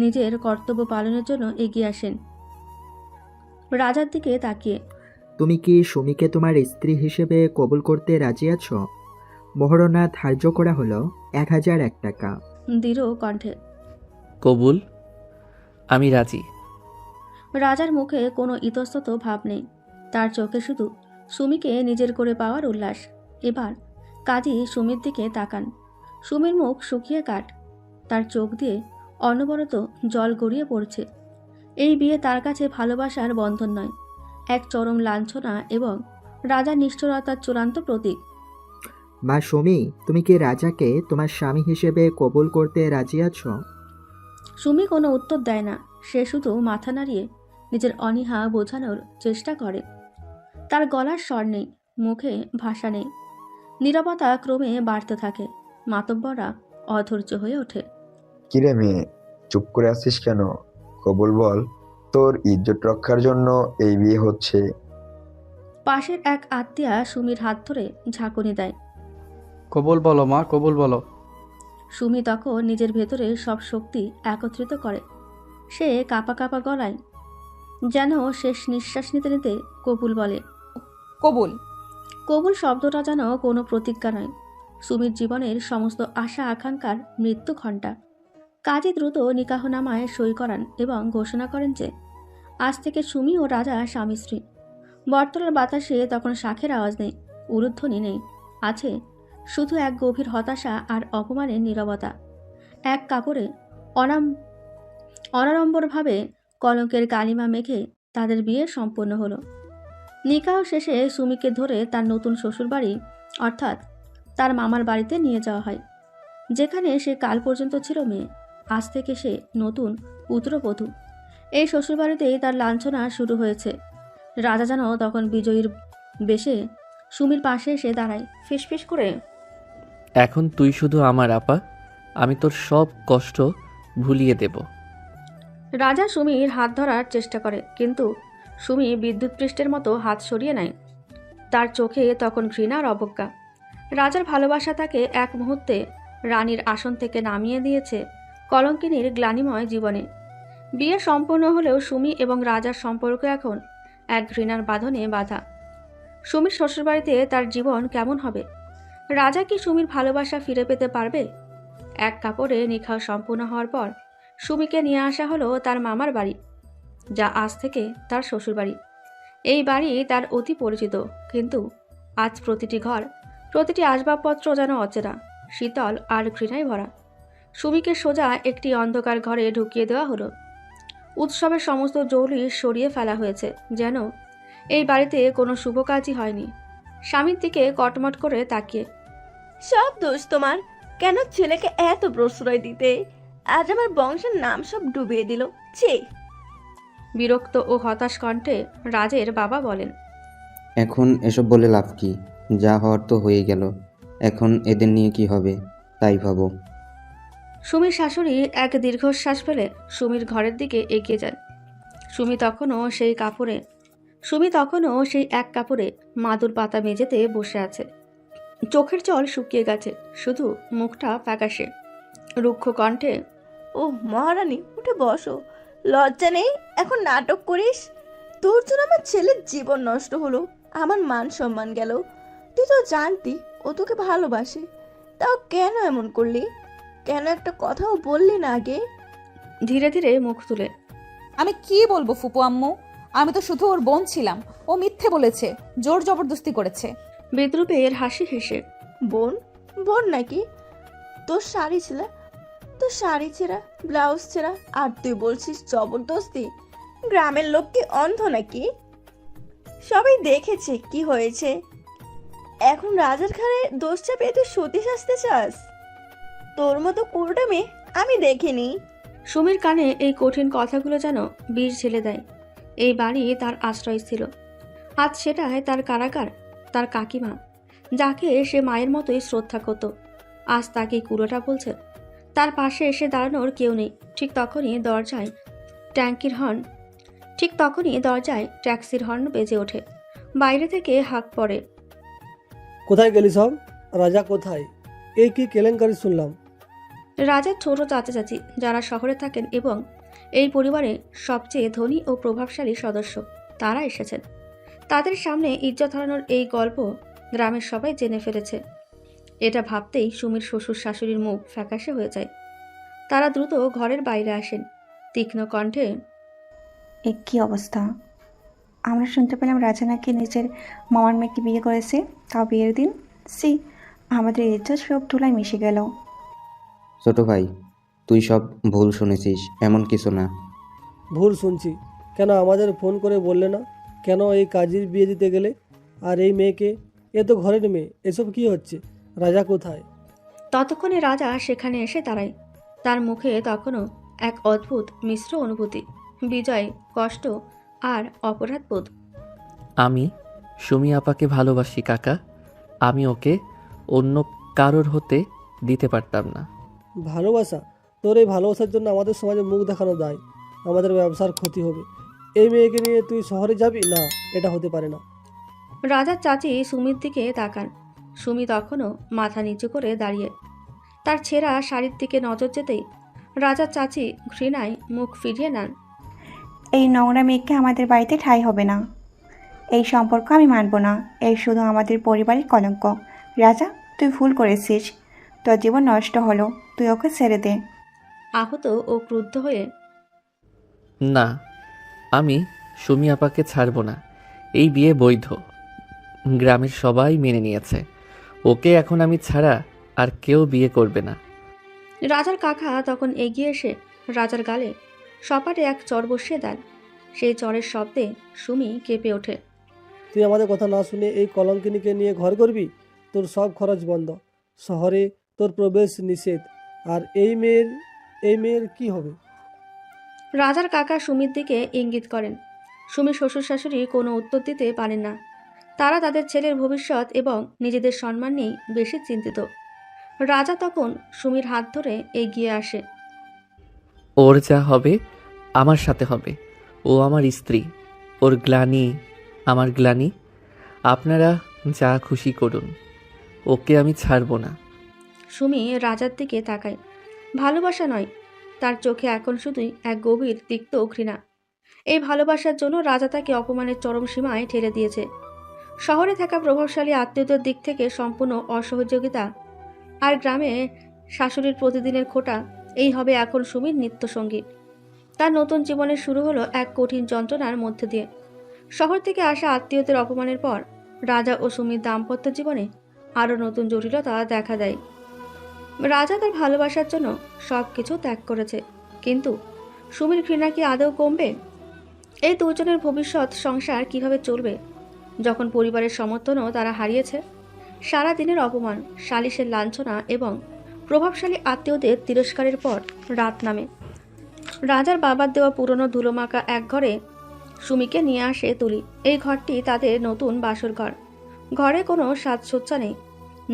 S3: নিজের কর্তব্য পালনের জন্য এগিয়ে আসেন। রাজার দিকে তাকিয়ে,
S11: তুমি কি সুমিকে তোমার স্ত্রী হিসেবে কবুল করতে রাজি আছো? মোহরনা ধার্য করা হলো 1001 টাকা।
S3: দৃঢ় কণ্ঠে,
S2: কবুল, আমি রাজি।
S3: রাজার মুখে কোনো ইতস্তত ভাব নেই। তার চোখে শুধু সুমিকে নিজের করে পাওয়ার উল্লাস। এবার কাজী সুমির দিকে তাকান। সুমির মুখ শুকিয়ে কাঠ, তার চোখ দিয়ে অনবরত জল গড়িয়ে পড়ছে। এই বিয়ে তার কাছে ভালোবাসার বন্ধন নয়, এক চরম লাঞ্ছনা এবং রাজার নিষ্ঠুরতার চূড়ান্ত প্রতীক।
S11: মা সুমি, তুমি কি রাজাকে তোমার স্বামী হিসেবে কবুল করতে রাজি আছো?
S3: সুমি কোনো উত্তর দেয় না। সে শুধু মাথা নাড়িয়ে নিজের অনীহা বোঝানোর চেষ্টা করে। তার গলার স্বর নেই, মুখে ভাষা নেই। নীরবতা ক্রমে বাড়তে থাকে। মাতব্বররা অধৈর্য হয়ে ওঠে।
S9: কিরে মেয়ে, চুপ করে আছিস কেন? কবুল বল, তোর ইজ্জত রক্ষার জন্য এই বিয়ে হচ্ছে।
S3: পাশের এক আত্মীয়া সুমির হাত ধরে ঝাঁকুনি দেয়।
S8: কবুল বলো মা, কবুল বলো।
S3: সুমি তখন নিজের ভেতরে সব শক্তি একত্রিত করে। সে কাঁপা কাঁপা গলায়, যেন শেষ নিঃশ্বাস নিতে নিতে কবুল বলে।
S1: কবুল।
S3: কবুল শব্দটা যেন কোনো প্রতিজ্ঞা নয়, সুমির জীবনের সমস্ত আশা আকাঙ্ক্ষার মৃত্যু ঘণ্টা। কাজী দ্রুত নিকাহনামায় সই করান এবং ঘোষণা করেন যে আজ থেকে সুমি ও রাজা স্বামী স্ত্রী। বটতলার বাতাসে তখন শাঁখের আওয়াজ নেই, উলুধ্বনি নেই, আছে শুধু এক গভীর হতাশা আর অপমানের নীরবতা। এক কাপড়ে অনাড়ম্বরভাবে কলঙ্কের কালিমা মেখে তাদের বিয়ে সম্পন্ন হলো। নিকাহ শেষে সুমিকে ধরে তার নতুন শ্বশুরবাড়ি অর্থাৎ তার মামার বাড়িতে নিয়ে যাওয়া হয়, যেখানে সে কাল পর্যন্ত ছিল মেয়ে, আজ থেকে সে নতুন পুত্রবধূ। এই শ্বশুরবাড়িতেই তার লাঞ্ছনা শুরু হয়েছে। রাজা যেন তখন বিজয়ীর বেশে সুমির পাশে এসে দাঁড়ায়, ফিসফিস করে,
S2: এখন তুই শুধু আমার আপা, আমি তোর সব কষ্ট ভুলিয়ে দেব।
S3: রাজা সুমির হাত ধরার চেষ্টা করে, কিন্তু সুমি বিদ্যুৎপৃষ্টের মতো হাত সরিয়ে নেয়। তার চোখে তখন ঘৃণা আর অবজ্ঞা। রাজার ভালোবাসা তাকে এক মুহূর্তে রানীর আসন থেকে নামিয়ে দিয়েছে কলঙ্কিনীর গ্লানিময় জীবনে। বিয়ে সম্পন্ন হলেও সুমি এবং রাজার সম্পর্ক এখন এক ঘৃণার বাঁধনে বাঁধা। সুমির শ্বশুরবাড়িতে তার জীবন কেমন হবে? রাজা কি সুমির ভালোবাসা ফিরে পেতে পারবে? এক কাপড়ে নিকাহ সম্পূর্ণ হওয়ার পর সুমিকে নিয়ে আসা হলো তার মামার বাড়ি, যা আজ থেকে তার শ্বশুরবাড়ি। এই বাড়ি তার অতি পরিচিত, কিন্তু আজ প্রতিটি ঘর, প্রতিটি আসবাবপত্র যেন অচেনা, শীতল আর ঘৃণায় ভরা। সুমিকে সোজা একটি অন্ধকার ঘরে ঢুকিয়ে দেওয়া হলো। উৎসবের সমস্ত জৌলি সরিয়ে ফেলা হয়েছে, যেন এই বাড়িতে কোনো শুভ কাজই হয়নি। স্বামীর দিকে কটমট করে তাকিয়ে,
S12: সব দোষ তোমার, কেন ছেলেকে এত প্রশ্রয় দিতে? আজ আমার বংশের নাম সব ডুবিয়ে দিল। ছি!
S3: বিরক্ত ও হতাশ কণ্ঠে রাজের বাবা বলেন,
S10: এখন এসব বলে লাভ কি? যা হওয়ার তো হয়ে গেল, এখন এদের নিয়ে কি হবে তাই ভাবো।
S3: সুমির শাশুড়ি এক দীর্ঘশ্বাস ফেলে সুমির ঘরের দিকে এগিয়ে যান। সুমি তখনও সেই এক কাপড়ে মাদুর পাতা মেঝেতে বসে আছে। চোখের জল শুকিয়ে গেছে, শুধু মুখটা ফ্যাকাশে। রুক্ষ কণ্ঠে,
S12: ও মহারানী, উঠে বসো। লজ্জা নেই? এখন নাটক করিস? তোর জন্য আমার ছেলের জীবন নষ্ট হলো, আমার মান সম্মান গেল। তুই তো জানতি ও তোকে ভালোবাসে, তাও কেন এমন করলি? কেন একটা কথাও বললি না আগে?
S3: ধীরে ধীরে মুখ তুলে,
S1: আমি কি বলবো ফুপু আম্মু, আমি তো শুধু ওর বোন ছিলাম, ও মিথ্যে বলেছে, জোর জবরদস্তি করেছে।
S3: বিদ্রুপের হাসি হেসে,
S12: বোন? বোন নাকি? তোর শাড়ি ছেঁড়া, ব্লাউজ ছেঁড়া, আর তুই বলছিস জবরদস্তি? গ্রামের লোক কি অন্ধ নাকি? সবাই দেখেছে কি হয়েছে। এখন রাজার ঘরে দোষ চাপিয়ে তুই সতী সাজতে চাস? তোর মতো কুড়োটা মেয়ে আমি দেখিনি।
S3: সুমির কানে এই কঠিন কথাগুলো যেন বিষ ঢেলে দেয়। এই বাড়ি তার আশ্রয় ছিল, আজ সেটাই তার কারাগার। তার কাকিমা, যাকে সে মায়ের মতোই শ্রদ্ধা করত, আজ তাকে কুড়োটা বলছে। তার পাশে এসে দাঁড়ানোর কেউ নেই। ঠিক তখনই দরজায় ট্যাক্সির হর্ন বেজে ওঠে। বাইরে থেকে হাঁক পড়ে,
S6: কোথায় গেলি সব? রাজা কোথায়? এই কি কেলেঙ্কারি শুনলাম?
S3: রাজার ছোট চাচা চাচি, যারা শহরে থাকেন এবং এই পরিবারের সবচেয়ে ধনী ও প্রভাবশালী সদস্য, তারা এসেছেন। তাদের সামনে ইজ্জত হারানোর এই গল্প গ্রামের সবাই জেনে ফেলেছে। এটা ভাবতেই সুমির শ্বশুর শাশুড়ির মুখ ফ্যাকাশে হয়ে যায়। তারা দ্রুত ঘরের বাইরে আসেন, তীক্ষ্ণ কণ্ঠে,
S13: এ কী অবস্থা? আমরা শুনতে পেলাম রাজা নাকি নিজের মামার মেয়েকে বিয়ে করেছে, তাও বিয়ের দিন। আমাদের ইজ্জত সব ধুলায় মিশে গেল।
S10: ছোট ভাই, তুই সব ভুল শুনেছিস, এমন কিছু না।
S6: ভুল শুনছি কেন? আমাদের ফোন করে বললে না? কেন এই কাজের বিয়ে দিতে গেলে? আর এই মেয়েকে, এ তো ঘরের মেয়ে। এসব কি হচ্ছে? রাজা কোথায়?
S3: ততক্ষণে রাজা সেখানে এসে দাঁড়ায়। তার মুখে তখনও এক অদ্ভুত মিশ্র অনুভূতি, বিজয়, কষ্ট আর অপরাধবোধ।
S2: আমি সুমি আপাকে ভালোবাসি কাকা, আমি ওকে অন্য কারোর হতে দিতে পারতাম না।
S6: ভালোবাসা? তোর এই ভালোবাসার জন্য আমাদের সমাজে মুখ দেখানো দায়, আমাদের ব্যবসার ক্ষতি হবে। এই মেয়েকে নিয়ে তুই শহরে যাবি না? এটা হতে পারে না।
S3: রাজার চাচি সুমির দিকে তাকান। সুমি তখনও মাথা নিচু করে দাঁড়িয়ে। তার ছেঁড়া শাড়ির দিকে নজর যেতেই রাজার চাচি ঘৃণায় মুখ ফিরিয়ে নেন।
S13: এই নোংরা মেয়েকে আমাদের বাড়িতে ঠাঁই হবে না। এই সম্পর্ক আমি মানব না। এই শুধু আমাদের পরিবারের কলঙ্ক। রাজা, তুই ভুল করেছিস, তোর জীবন নষ্ট হলো, তুই ওকে ছেড়ে দে।
S3: আহত ও ক্রুদ্ধ হয়ে,
S2: না, আমি সুমি আপাকে ছাড়ব না। এই বিয়ে বৈধ, গ্রামের সবাই মেনে নিয়েছে। ওকে এখন আমি ছাড়া আর কেউ বিয়ে করবে না।
S3: রাজার কাকা তখন এগিয়ে এসে রাজার গালে সপাটে এক চর বসিয়ে দেন। সেই চরের শব্দে সুমি কেঁপে ওঠে।
S6: তুই আমাদের কথা না শুনে এই কলঙ্কিনীকে নিয়ে ঘর করবি? তোর সব খরচ বন্ধ, শহরে তোর প্রবেশ নিষেধ। আর এই মেয়ের কি হবে?
S3: রাজার কাকা সুমির দিকে ইঙ্গিত করেন। সুমির শ্বশুর শাশুড়ি কোনো উত্তর দিতে পারেন না। তারা তাদের ছেলের ভবিষ্যৎ এবং নিজেদের সম্মান নিয়েই বেশি চিন্তিত। রাজা তখন সুমির হাত ধরে এগিয়ে আসে।
S2: ওর যা হবে আমার সাথে হবে। ও আমার স্ত্রী, ওর গ্লানি আমার গ্লানি। আপনারা যা খুশি করুন, ওকে আমি ছাড়বো না।
S3: সুমি রাজার দিকে তাকায়। ভালোবাসা নয়, তার চোখে এখন শুধুই এক গভীর তিক্ত ঘৃণা। এই ভালোবাসার জন্য রাজা তাকে অপমানের চরম সীমায় ঠেলে দিয়েছে। শহরে থাকা প্রভাবশালী আত্মীয়দের দিক থেকে সম্পূর্ণ অসহযোগিতা, আর গ্রামে শাশুড়ির প্রতিদিনের খোঁটা, এই হবে এখন সুমির নিত্যসঙ্গী। তার নতুন জীবনের শুরু হলো এক কঠিন যন্ত্রণার মধ্যে দিয়ে। শহর থেকে আসা আত্মীয়দের অপমানের পর রাজা ও সুমির দাম্পত্য জীবনে আরও নতুন জটিলতা দেখা দেয়। রাজা তার ভালোবাসার জন্য সব কিছু ত্যাগ করেছে, কিন্তু সুমির ঘৃণা কি আদৌ কমবে? এই দুজনের ভবিষ্যৎ সংসার কিভাবে চলবে যখন পরিবারের সমর্থনও তারা হারিয়েছে? সারা দিনের অপমান, সালিশের লাঞ্ছনা এবং প্রভাবশালী আত্মীয়দের তিরস্কারের পর রাত নামে। রাজার বাবার দেওয়া পুরনো ধুলোমাখা এক ঘরে সুমিকে নিয়ে আসে তুলি। এই ঘরটি তাদের নতুন বাসর ঘর। ঘরে কোনো সাজসজ্জা নেই,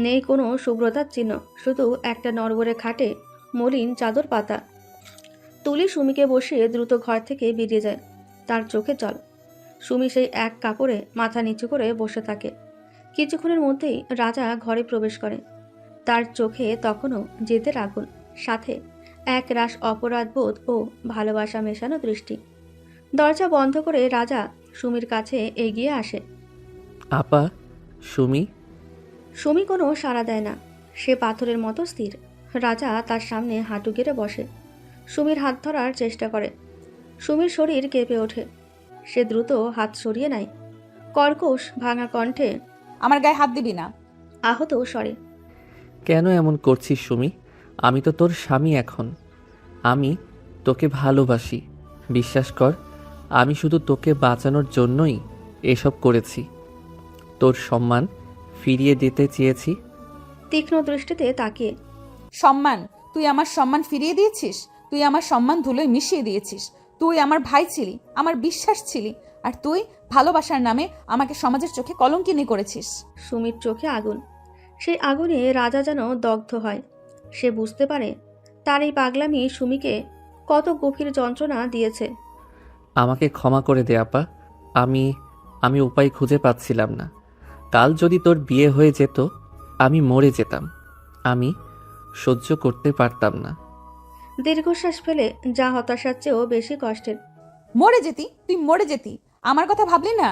S3: নেই কোনো শুভ্রতার চিহ্ন, শুধু একটা নড়বড়ে খাটে মলিন চাদর পাতা। তুলি সুমিকে বসিয়ে দ্রুত ঘর থেকে বেরিয়ে যায়। তার চোখে জল। সুমি সেই এক কাপড়ে মাথা নিচু করে বসে থাকে। কিছুক্ষণের মধ্যেই রাজা ঘরে প্রবেশ করে। তার চোখে তখনও জেদের আগুন, সাথে এক রাশ অপরাধবোধ ও ভালোবাসা মেশানো দৃষ্টি। দরজা বন্ধ করে রাজা সুমির কাছে এগিয়ে আসে।
S2: আপা, সুমি।
S3: সুমি কোনো সাড়া দেয় না। সে পাথরের মতো স্থির। রাজা তার সামনে হাঁটু গেড়ে বসে। সুমির হাত ধরার চেষ্টা করে। সুমির শরীর কেঁপে ওঠে। সে দ্রুত হাত সরিয়ে নেয়। কর্কশ ভাঙা কণ্ঠে,
S1: আমার গায়ে হাত দিবি না।
S3: আহত স্বরে,
S2: কেন এমন করছিস সুমি? আমি তো তোর স্বামী এখন। আমি তোকে ভালোবাসি। বিশ্বাস কর, আমি শুধু তোকে বাঁচানোর জন্যই এসব করেছি। তোর সম্মান ফিরিয়ে দিতে চেয়েছি।
S3: তীক্ষ্ণ দৃষ্টিতে তাকিয়ে,
S1: সম্মান? তুই আমার সম্মান ফিরিয়ে দিয়েছিস? তুই আমার সম্মান ধুলোয় মিশিয়ে দিয়েছিস। তুই আমার ভাই ছিলি, আমার বিশ্বাস ছিলি, আর তুই ভালোবাসার নামে আমাকে সমাজের চোখে কলঙ্কিনী করেছিস।
S3: সুমির চোখে আগুন। সেই আগুনে রাজা যেন দগ্ধ হয়। সে বুঝতে পারে তার এই পাগলামি সুমিকে কত গভীর যন্ত্রণা দিয়েছে।
S2: আমাকে ক্ষমা করে দে আপা। আমি উপায় খুঁজে পাচ্ছিলাম না। কাল যদি তোর বিয়ে হয়ে যেত, আমি মরে যেতাম। আমি সহ্য করতে পারতাম না।
S3: দীর্ঘশ্বাস ফেলে, যা হতাশার চেয়েও বেশি কষ্টের।
S1: মরে যেতি? তুই মরে যেতি? আমার কথা ভাবলি না?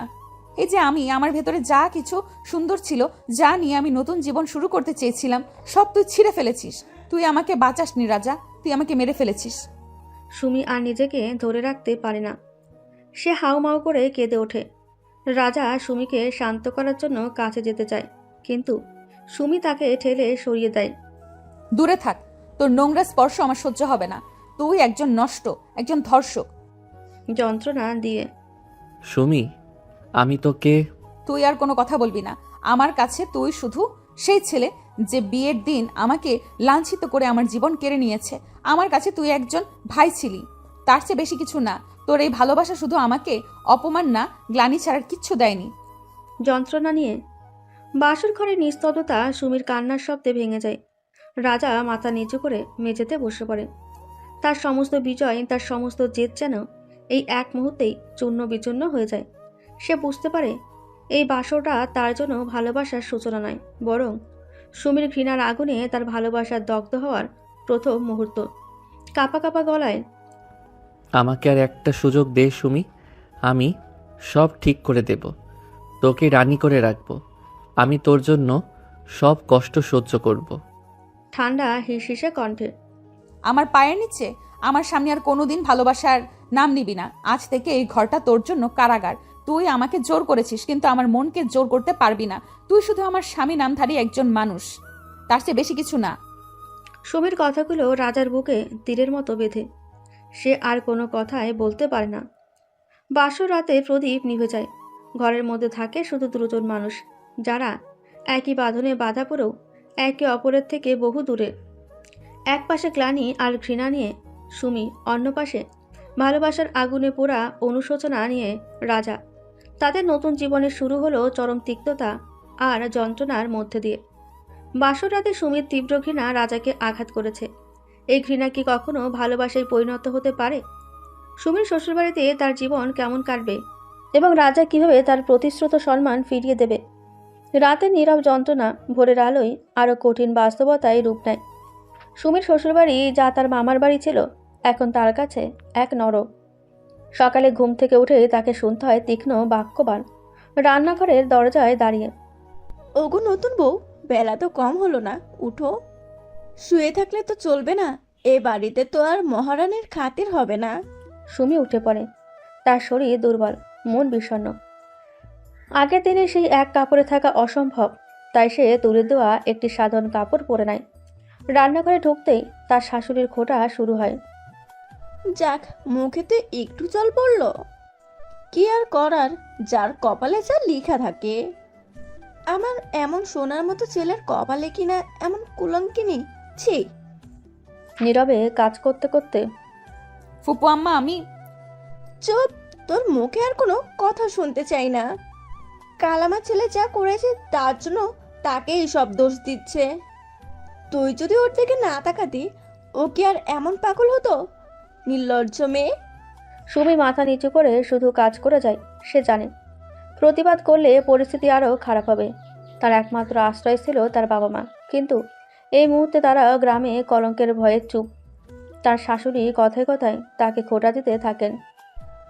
S1: এই যে আমি, আমার ভেতরে যা কিছু সুন্দর ছিল, যা নিয়ে আমি নতুন জীবন শুরু করতে চেয়েছিলাম, সব তুই ছিঁড়ে ফেলেছিস। তুই আমাকে বাঁচাসনি রাজা, তুই আমাকে মেরে ফেলেছিস।
S3: সুমি আর নিজেকে ধরে রাখতে পারে না। সে হাউমাউ করে কেঁদে ওঠে। রাজা সুমিকে শান্ত করার জন্য কাছে যেতে চায়, কিন্তু সুমি তাকে ঠেলে সরিয়ে দেয়।
S1: দূরে থাক, তোর নোংরা স্পর্শ আমার সহ্য হবে না। তুই একজন নষ্ট, একজন ধর্ষক।
S3: যন্ত্রণা দিয়ে,
S2: সুমি, আমি তোকে।
S1: তুই আর কোনো কথা বলবি না। আমার কাছে তুই শুধু সেই ছেলে যে বিয়ের দিন আমাকে লাঞ্ছিত করে আমার জীবন কেড়ে নিয়েছে। আমার কাছে তুই একজন ভাই ছিলি, তার চেয়ে বেশি কিছু না। তোর এই ভালোবাসা শুধু আমাকে অপমান না, গ্লানি ছাড়ার কিচ্ছু দেয়নি।
S3: যন্ত্রণা নিয়ে বাসর ঘরের নিস্তব্ধতা সুমির কান্নার শব্দে ভেঙে যায়। রাজা মাথা নিচু করে মেঝেতে বসে পড়ে। তার সমস্ত বিজয়, তার সমস্ত জেদ যেন এই এক মুহূর্তেই চূর্ণ বিচূর্ণ হয়ে যায়। সে বুঝতে পারে এই বাসরটা তার জন্য ভালোবাসার সূচনা নয়, বরং সুমির ঘৃণার আগুনে তার ভালোবাসার দগ্ধ হওয়ার প্রথম মুহূর্ত। কাঁপা কাঁপা গলায়,
S2: আমাকে আর একটা সুযোগ দে সুমি। আমি সব ঠিক করে দেব। তোকে রানী করে রাখব। আমি তোর জন্য সব কষ্ট সহ্য করব।
S3: ঠান্ডা হিসহিসে কণ্ঠে,
S1: আমার পায়ের নিচে আমার সামনে আর কোনোদিন ভালোবাসার নাম নিবি না। আজ থেকে এই ঘরটা তোর জন্য কারাগার। তুই আমাকে জোর করেছিস, কিন্তু আমার মনকে জোর করতে পারবি না। তুই শুধু আমার স্বামী নামধারী একজন মানুষ, তার চেয়ে বেশি কিছু না।
S3: সুমির কথাগুলো রাজার বুকে তীরের মতো বেঁধে। সে আর কোনো কথাই বলতে পারে না। বাসর রাতে প্রদীপ নিভে যায়। ঘরের মধ্যে থাকে শুধু দুজন মানুষ, যারা একই বাঁধনে বাঁধা পড়েও একে অপরের থেকে বহু দূরে। এক পাশে গ্লানি আর ঘৃণা নিয়ে সুমি, অন্য পাশে ভালোবাসার আগুনে পোড়া অনুশোচনা নিয়ে রাজা। তাদের নতুন জীবনের শুরু হলো চরম তিক্ততা আর যন্ত্রণার মধ্যে দিয়ে। বাসর রাতে সুমির তীব্র ঘৃণা রাজাকে আঘাত করেছে। এই ঘৃণা কি কখনো ভালোবাসায় পরিণত হতে পারে? সুমির শ্বশুরবাড়িতে তার জীবন কেমন কাটবে এবং রাজা কিভাবে তার প্রতিশ্রুত সম্মান ফিরিয়ে দেবে? রাতের নীরব যন্ত্রণা ভোরের আলোয় আরও কঠিন বাস্তবতায় রূপ নেয়। সুমির শ্বশুরবাড়ি, যা তার মামার বাড়ি ছিল, এখন তার কাছে এক নরক। সকালে ঘুম থেকে উঠে তাকে শুনতে হয় তীক্ষ্ণ বাক্যবাণ রান্নাঘরের দরজায় দাঁড়িয়ে।
S12: ওগো নতুন বউ, বেলা তো কম হলো না, উঠো। শুয়ে থাকলে তো চলবে না, এ বাড়িতে তো আর মহারানীর খাতির হবে না।
S3: সুমি উঠে পড়ে। তার শরীর দুর্বল, মন বিষণ্ণ। আগের দিনে সেই এক কাপড়ে থাকা অসম্ভব, তাই সে তুলে দেওয়া একটি সাধারণ কাপড় পরে নেয়। রান্নাঘরে ঢুকতেই তার শাশুড়ির খোঁটা শুরু হয়।
S12: যাক, মুখেতে একটু জল পড়লো। কি আর করার, যার কপালে যা লেখা থাকে। আমার এমন সোনার মতো ছেলের কপালে কিনা এমন কুলঙ্কিনী, ছি।
S3: নীরবে কাজ করতে করতে
S1: ফুপু আম্মা, আমি
S12: চুপ, তোর মুখে আর কোনো কথা শুনতে চাই না। কাল আমার ছেলে যা করেছে তার জন্য তাকেই সব দোষ দিচ্ছে। তুই যদি ওর দিকে না তাকাতি, ও কি আর এমন পাগল হতো? নির্লজ্জ মেয়ে।
S3: সুমি মাথা নিচু করে শুধু কাজ করে যায়। সে জানে প্রতিবাদ করলে পরিস্থিতি আরও খারাপ হবে। তার একমাত্র আশ্রয় ছিল তার বাবা মা, কিন্তু এই মুহূর্তে তারা গ্রামে কলঙ্কের ভয়ে চুপ। তার শাশুড়ি কথায় কথায় তাকে খোঁটা দিতে থাকেন।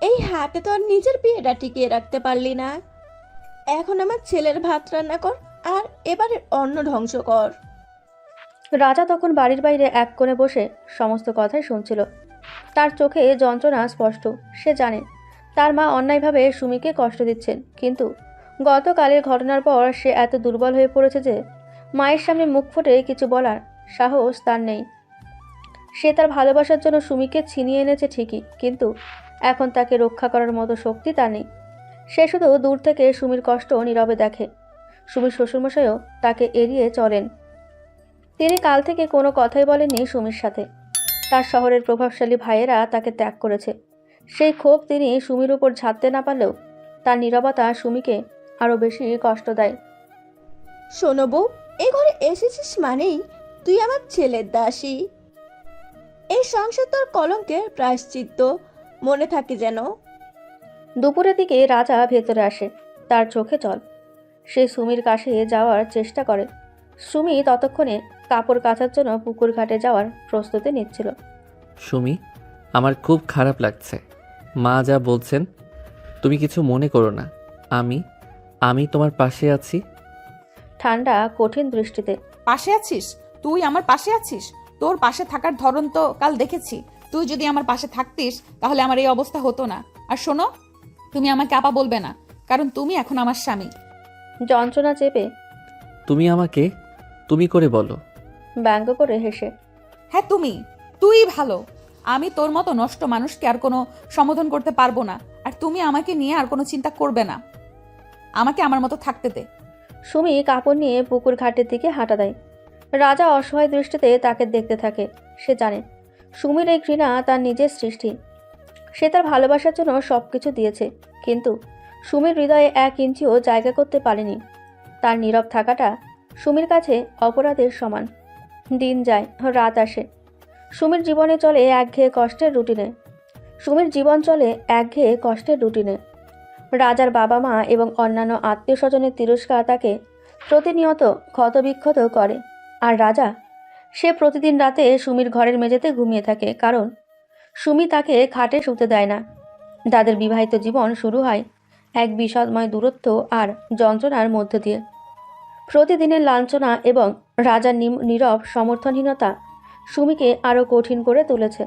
S12: এই হাতে তো আর নিজের বিয়েটা টিকিয়ে রাখতে পারলি না। এখন আমার ছেলের ভাত রান্না কর আর এবারে অন্ন ধ্বংস কর।
S3: রাজা তখন বাড়ির বাইরে এক কোণে বসে সমস্ত কথাই শুনছিল। তার চোখে যন্ত্রণা স্পষ্ট। সে জানে তার মা অন্যায়ভাবে সুমিকে কষ্ট দিচ্ছেন, কিন্তু গতকালের ঘটনার পর সে এত দুর্বল হয়ে পড়েছে যে মায়ের সামনে মুখ ফুটে কিছু বলার সাহস তার নেই। সে তার ভালোবাসার জন্য সুমিকে ছিনিয়ে এনেছে ঠিকই, কিন্তু এখন তাকে রক্ষা করার মতো শক্তি তার নেই। সে শুধু দূর থেকে সুমির কষ্ট নীরবে দেখে। সুমির শ্বশুরমশাইও তাকে এড়িয়ে চলেন। তিনি কাল থেকে কোনো কথাই বলেননি সুমির সাথে। তার শহরের প্রভাবশালী ভাইয়েরা তাকে ত্যাগ করেছে। সেই ক্ষোভ তিনি সুমির উপর ঝাড়তে না পারলেও তার নীরবতা সুমিকে আরও বেশি কষ্ট দেয়।
S12: শোনো বউ, এ ঘরে এসেছিস মানেই তুই আমার ছেলের দাসী। এই সংসার তোর কলঙ্কের প্রায়শ্চিত্ত, মনে থাকে যেন।
S3: দুপুরের দিকে রাজা ভেতরে আসে। তার চোখে জল। সে সুমির কাছে যাওয়ার চেষ্টা করে। সুমি ততক্ষণে কাপড় কাচার জন্য পুকুর ঘাটে যাওয়ার প্রস্তুতি নিচ্ছিল।
S2: সুমি, আমার খুব খারাপ লাগছে। মা যা বলছেন, তুমি কিছু মনে করো না। আমি তোমার পাশে আছি।
S3: ঠান্ডা কঠিন দৃষ্টিতে।
S1: পাশে আছিস? তুই আমার পাশে আছিস? তোর পাশে থাকার ধরন তো কাল দেখেছি। তুই যদি আমার পাশে থাকতিস তাহলে আমার এই অবস্থা হতো না। আর শোনো, তুমি আমাকে আপা বলবে না, কারণ তুমি এখন আমার স্বামী।
S3: যন্ত্রণা চেপে
S2: তুমি আমাকে তুমি করে বলো।
S3: ব্যঙ্গ করে হেসে।
S1: হ্যাঁ, তুই ভালো। আমি তোর মতো নষ্ট মানুষকে আর কোনো সমাধান করতে পারবো না। আর তুমি আমাকে নিয়ে আর কোনো চিন্তা করবে না। আমাকে আমার মতো থাকতে দে।
S3: সুমি কাপড় নিয়ে পুকুর ঘাটের দিকে হাঁটা দেয়। রাজা অসহায় দৃষ্টিতে তাকে দেখতে থাকে। সে জানে সুমির এই ঘৃণা তার নিজের সৃষ্টি। সে তার ভালোবাসার জন্য সব কিছু দিয়েছে, কিন্তু সুমির হৃদয়ে 1 ইঞ্চিও জায়গা করতে পারেনি। তার নীরব থাকাটা সুমির কাছে অপরাধের সমান। দিন যায়, রাত আসে। সুমির জীবনে চলে একঘেয়ে কষ্টের রুটিনে। রাজার বাবা মা এবং অন্যান্য আত্মীয় স্বজনের তিরস্কার তাকে প্রতিনিয়ত ক্ষতবিক্ষত করে। আর রাজা, সে প্রতিদিন রাতে সুমির ঘরের মেঝেতে ঘুমিয়ে থাকে, কারণ সুমি তাকে খাটে শুতে দেয় না। তাদের বিবাহিত জীবন শুরু হয় এক বিষাদময় দূরত্ব আর যন্ত্রণার মধ্য দিয়ে। প্রতিদিনের লাঞ্ছনা এবং রাজার নীরব সমর্থনহীনতা সুমিকে আরও কঠিন করে তুলেছে।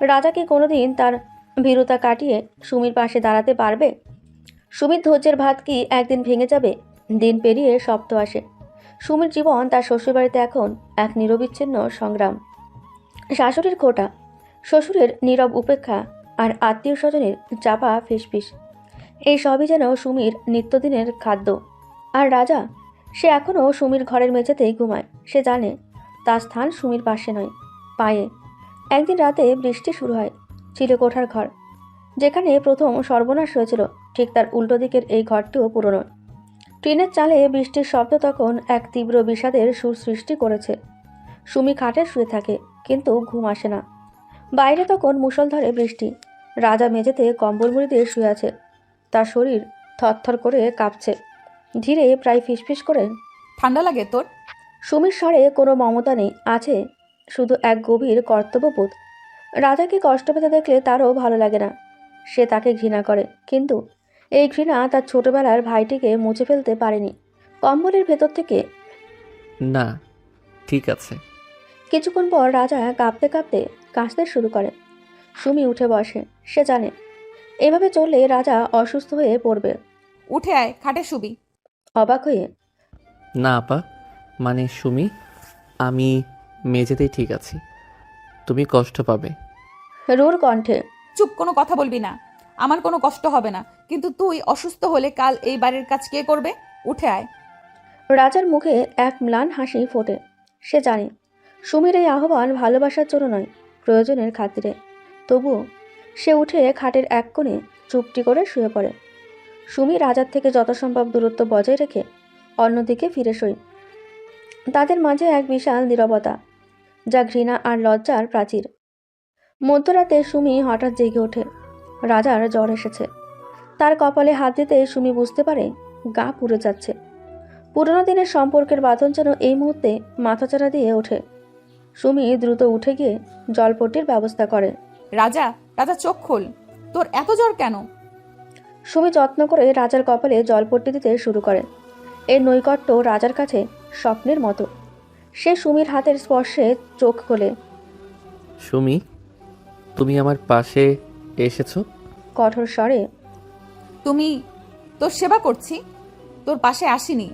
S3: রাজা কি কোনোদিন তার ভীরুতা কাটিয়ে সুমির পাশে দাঁড়াতে পারবে? সুমির ধৈর্যের ভাত কি একদিন ভেঙে যাবে? দিন পেরিয়ে সপ্তাহ আসে। সুমির জীবন তার শ্বশুরবাড়িতে এখন এক নিরবিচ্ছিন্ন সংগ্রাম। শাশুড়ির খোটা, শ্বশুরের নীরব উপেক্ষা, আর আত্মীয় স্বজনের চাপা ফিসফিস, এই সবই যেন সুমির নিত্যদিনের খাদ্য। আর রাজা, সে এখনও সুমির ঘরের মেঝেতেই ঘুমায়। সে জানে তার স্থান সুমির পাশে নয়, পায়ে। একদিন রাতে বৃষ্টি শুরু হয়। চিলেকোঠার ঘর, যেখানে প্রথম সর্বনাশ হয়েছিল, ঠিক তার উল্টো দিকের এই ঘরটিও পুরনো। টিনের চালে বৃষ্টির শব্দ তখন এক তীব্র বিষাদের সুর সৃষ্টি করেছে। সুমি খাটে শুয়ে থাকে, কিন্তু ঘুম আসে না। বাইরে তখন মুষলধারে বৃষ্টি। রাজা মেঝেতে কম্বল মুড়ি দিয়ে শুয়ে আছে। তার শরীর থরথর করে কাঁপছে। ধীরে, প্রায় ফিসফিস করে,
S1: ঠান্ডা লাগে তোর?
S3: সুমির স্বরে কোনো মমতা নেই, আছে শুধু এক গভীর কর্তব্যবোধ। রাজাকে কষ্ট পেতে দেখলে তারও ভালো লাগে না। সে তাকে ঘৃণা করে, কিন্তু এই ঘৃণা তার ছোটবেলার ভাইটিকে মুছে ফেলতে পারেনি কম্বলের ভেতর থেকে।
S2: না, ঠিক আছে।
S3: কিছুক্ষণ পর রাজা কাঁপতে কাঁপতে কাঁচতে শুরু করে। সুমি উঠে বসে। সে জানে এভাবে চললে রাজা অসুস্থ হয়ে পড়বে।
S1: উঠে আয়, খাটে শুবি।
S3: অবাক হয়ে,
S2: না আপা, মানে সুমি, আমি মেঝেতেই ঠিক আছি, তুমি কষ্ট পাবে।
S3: রুর কণ্ঠে,
S1: চুপ, কোনো কথা বলবি না। আমার কোনো কষ্ট হবে না, কিন্তু তুই অসুস্থ হলে কাল এই বাড়ির কাজ কে করবে? উঠে আয়।
S3: রাজার মুখে এক ম্লান হাসি ফোটে। সে জানে সুমির এই আহ্বান ভালোবাসার জন্য নয়, প্রয়োজনের খাতিরে। তবুও সে উঠে খাটের এক কোণে চুপটি করে শুয়ে পড়ে। সুমি রাজার থেকে যত সম্ভব দূরত্ব বজায় রেখে অন্যদিকে ফিরে শোয়। তাদের মাঝে এক বিশাল নীরবতা, যা ঘৃণা আর লজ্জার প্রাচীর। মধ্যরাতে সুমি হঠাৎ জেগে ওঠে। রাজার জ্বর এসেছে। তার কপালে হাত দিতে সুমি বুঝতে পারে গা পুড়ে যাচ্ছে। পুরনো দিনের সম্পর্কের বাঁধন যেন এই মুহূর্তে মাথাচাড়া দিয়ে ওঠে। সুমি দ্রুত উঠে গিয়ে জলপট্টির ব্যবস্থা করে।
S1: রাজা, রাজা চোখ খোল, তোর এত জ্বর কেন?
S3: সুমি যত্ন করে রাজার কপালে জলপট্টি দিতে শুরু করে। এর নৈকট্য রাজার কাছে স্বপ্নের মতো। সে সুমির হাতের স্পর্শে চোখ খোলে।
S2: সুমি, তুমি আমার পাশে এসেছো?
S3: কঠোর স্বরে,
S1: তুমি, তোর সেবা করছি, তোর পাশে আসিনি।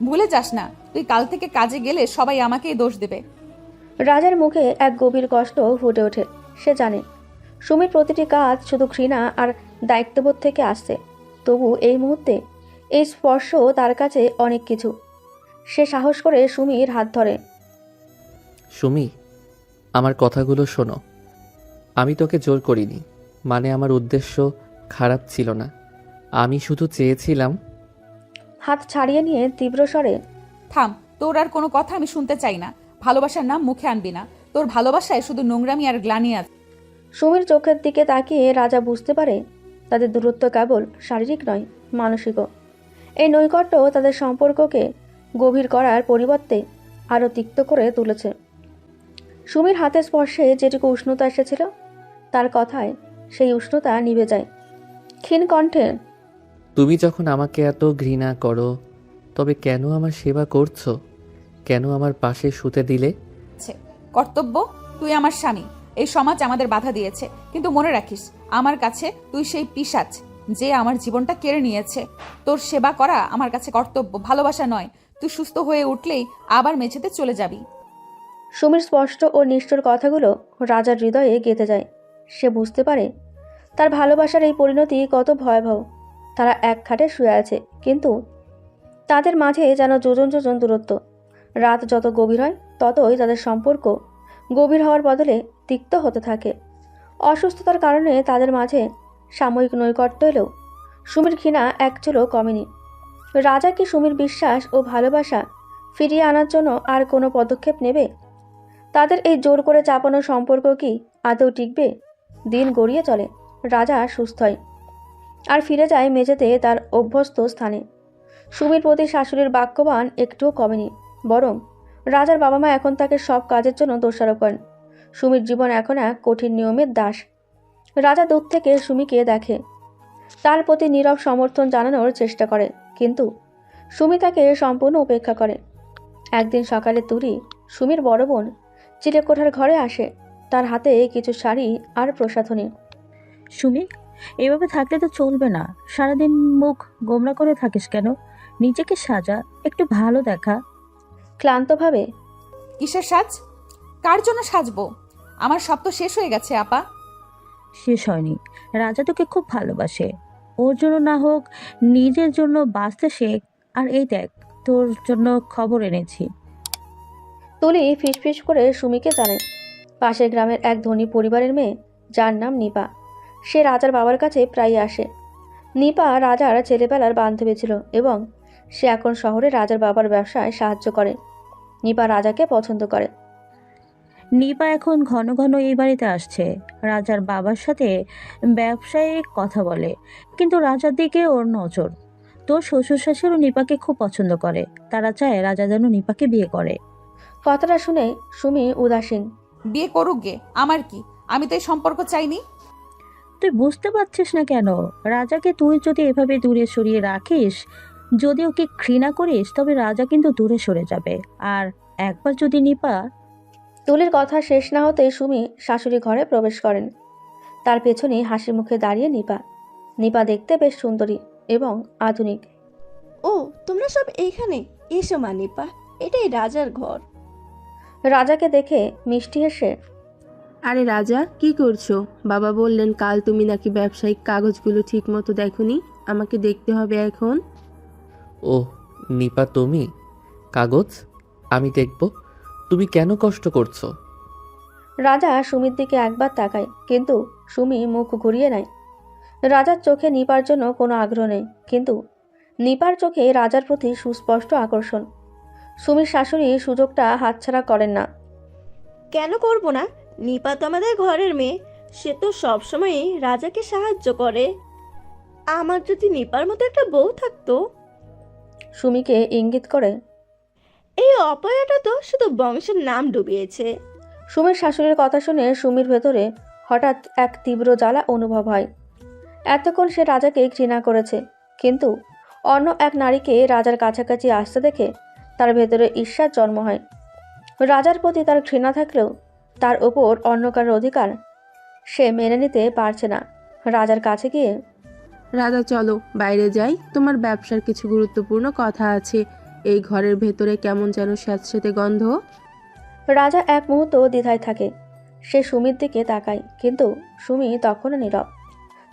S1: ভুলে যাস না, তুই কাল থেকে কাজে গেলে সবাই আমাকেই দোষ দেবে।
S3: রাজার মুখে এক গভীর কষ্ট ফুটে ওঠে। সে জানে সুমির প্রতিটি কাজ শুধু ঘৃণা আর দায়িত্ববোধ থেকে আসছে। তবু এই মুহূর্তে এই স্পর্শ তার কাছে অনেক কিছু। সে সাহস করে সুমির হাত ধরে।
S2: সুমি, আমার কথাগুলো শোনো। আমি তোকে জোর করিনি, মানে আমার উদ্দেশ্য খারাপ ছিল না। আমি শুধু চেয়েছিলাম।
S3: হাত ছাড়িয়ে নিয়ে তীব্র স্বরে,
S1: থাম, তোর আর কোনো কথা আমি শুনতে চাই না। ভালোবাসার নাম মুখে আনবি না। তোর ভালোবাসায় শুধু নোংরামি আর গ্লানি আছে।
S3: সুমির চোখের দিকে তাকিয়ে রাজা বুঝতে পারে তাদের দূরত্ব কেবল শারীরিক নয়, মানসিকও। এই নৈকট্য তাদের সম্পর্ককে গভীর করার পরিবর্তে আরও তিক্ত করে তুলেছে। সুমির হাতের স্পর্শে যেটুকু উষ্ণতা এসেছিল, তার কথায় সেই উষ্ণতা নিভে যায়। ক্ষীণ কণ্ঠে,
S2: তুমি যখন আমাকে এত ঘৃণা করো, তবে কেন আমার সেবা করছো? কেন আমার পাশে শুতে দিলে?
S1: কর্তব্য, তুই আমার স্বামী। এই সমাজ আমাদের বাধা দিয়েছে, কিন্তু মনে রাখিস, আমার কাছে তুই সেই পিশাচ যে আমার জীবনটা কেড়ে নিয়েছে। তোর সেবা করা আমার কাছে কর্তব্য, ভালোবাসা নয়। তুই সুস্থ হয়ে উঠলেই আবার মেঝেতে চলে যাবি।
S3: সুমির স্পষ্ট ও নিষ্ঠুর কথাগুলো রাজার হৃদয়ে গেঁথে যায়। সে বুঝতে পারে তার ভালোবাসার এই পরিণতি কত ভয়াবহ। তারা এক খাটে শুয়ে আছে, কিন্তু তাদের মাঝে যেন যোজন যোজন দূরত্ব। রাত যত গভীর হয়, ততই তাদের সম্পর্ক গভীর হওয়ার বদলে তিক্ত হতে থাকে। অসুস্থতার কারণে তাদের মাঝে সাময়িক নৈকট্য এলেও সুমির ঘৃণা এক চুলও কমেনি। রাজা কি সুমির বিশ্বাস ও ভালোবাসা ফিরিয়ে আনার জন্য আর কোনো পদক্ষেপ নেবে? তাদের এই জোর করে চাপানো সম্পর্ক কি আদৌ টিকবে? দিন গড়িয়ে চলে। রাজা সুস্থ হয় আর ফিরে যায় মেঝেতে তার অভ্যস্ত স্থানে। সুমির প্রতি শাশুড়ির বাক্যবান একটুও কমেনি, বরং রাজার বাবা মা এখন তাকে সব কাজের জন্য দোষারোপ করেন। সুমির জীবন এখন এক কঠিন নিয়মের দাস। রাজা দূর থেকে সুমিকে দেখে, তার প্রতি নীরব সমর্থন জানানোর চেষ্টা করে, কিন্তু সুমি তাকে সম্পূর্ণ উপেক্ষা করে। একদিন সকালে তুরি, সুমির বড় বোন, চিলেকোঠার ঘরে আসে। তার হাতে কিছু শাড়ি আর প্রসাধনী।
S5: সুমি, এভাবে থাকলে তো চলবে না। সারাদিন মুখ গোমরা করে থাকিস কেন? নিজেকে সাজা, একটু ভালো দেখা।
S3: ক্লান্তভাবে
S1: কিসের সাজ? কার জন্য সাজবো? আমার সব তো শেষ হয়ে গেছে আপা।
S5: শেষ হয়নি। রাজা তোকে খুব ভালোবাসে। ওর জন্য না হোক, নিজের জন্য বাঁচতে শেখ। আর এই দেখ, তোর জন্য খবর এনেছি।
S3: তুলি ফিসফিস করে সুমিকে জানায় পাশের গ্রামের এক ধনী পরিবারের মেয়ে, যার নাম নিপা। সে রাজার বাবার কাছে প্রায়ই আসে। নিপা রাজার ছেলেবেলার বান্ধবী ছিল এবং সে এখন শহরে রাজার বাবার ব্যবসায় সাহায্য করে। নিপা রাজাকে পছন্দ করে।
S5: নিপা এখন ঘন ঘন এই বাড়িতে আসছে। রাজার বাবার সাথে ব্যবসায়িক কথা বলে, কিন্তু রাজার দিকে ওর নজর। তোর শ্বশুর শাশুড়ি নিপাকে খুব পছন্দ করে। তারা চায় রাজা যেন নিপাকে বিয়ে করে।
S3: কথাটা শুনে সুমি উদাসীন।
S1: বিয়ে করুক গে, আমার কি? আমি তো এই সম্পর্ক চাইনি।
S5: তুই বুঝতে পারছিস না কেন? রাজাকে তুই যদি এভাবে দূরে সরিয়ে রাখিস, যদি ওকে ঘৃণা করিস, তবে রাজা কিন্তু দূরে সরে যাবে। আর একবার যদি নিপা...
S3: তুলির কথা শেষ না হতেই সুমি শাশুড়ি ঘরে প্রবেশ করেন। তার পেছনে হাসি মুখে দাঁড়িয়ে নিপা। নিপা দেখতে বেশ সুন্দরী এবং আধুনিক।
S12: ও, তোমরা সব এইখানে? এসো মা নিপা, এটাই রাজার ঘর।
S3: রাজাকে দেখে মিষ্টি হেসে,
S14: আরে রাজা, কি করছো? বাবা বললেন কাল তুমি নাকি ব্যবসায়িক কাগজগুলো ঠিক মতো দেখোনি, আমাকে দেখতে হবে এখন।
S2: ও নিপা, তুমি? কাগজ আমি দেখব। তুমি কেন কষ্ট করছো?
S3: রাজা সুমির দিকে একবার তাকায়, কিন্তু সুমি মুখ ঘুরিয়ে নেয়। রাজার চোখে নিপার জন্য কোনো আগ্রহ নেই, কিন্তু নিপার চোখে রাজার প্রতি সুস্পষ্ট আকর্ষণ। সুমির শাশুড়ি সুযোগটা হাতছাড়া করেন না।
S12: কেন করব না? নিপা তো আমাদের ঘরের মেয়ে, সে তো সবসময়ই রাজাকে সাহায্য করে। আমার যদি নিপার মতো একটা বউ থাকতো।
S3: সুমিকে ইঙ্গিত করে,
S12: এই অপয়াটা তো শুধু বংশের নাম ডুবিয়েছে।
S3: সুমির শাশুড়ির কথা শুনে সুমির ভেতরে হঠাৎ এক তীব্র জ্বালা অনুভব হয়। এতক্ষণ সে রাজাকে ঘৃণা করেছে, কিন্তু অন্য এক নারীকে রাজার কাছাকাছি আসতে দেখে তার ভেতরে ঈর্ষার জন্ম হয়। রাজার প্রতি তার ঘৃণা থাকলেও তার ওপর অন্য কারোর অধিকার সে মেনে নিতে পারছে না। রাজার কাছে গিয়ে,
S14: রাজা চলো বাইরে যাই, তোমার ব্যবসার কিছু গুরুত্বপূর্ণ কথা আছে। এই ঘরের ভেতরে কেমন যেন স্যাঁতসেঁতে গন্ধ।
S3: রাজা এক মুহূর্ত দ্বিধায় থাকে। সে সুমির দিকে তাকায়, কিন্তু সুমি তখনও নীরব।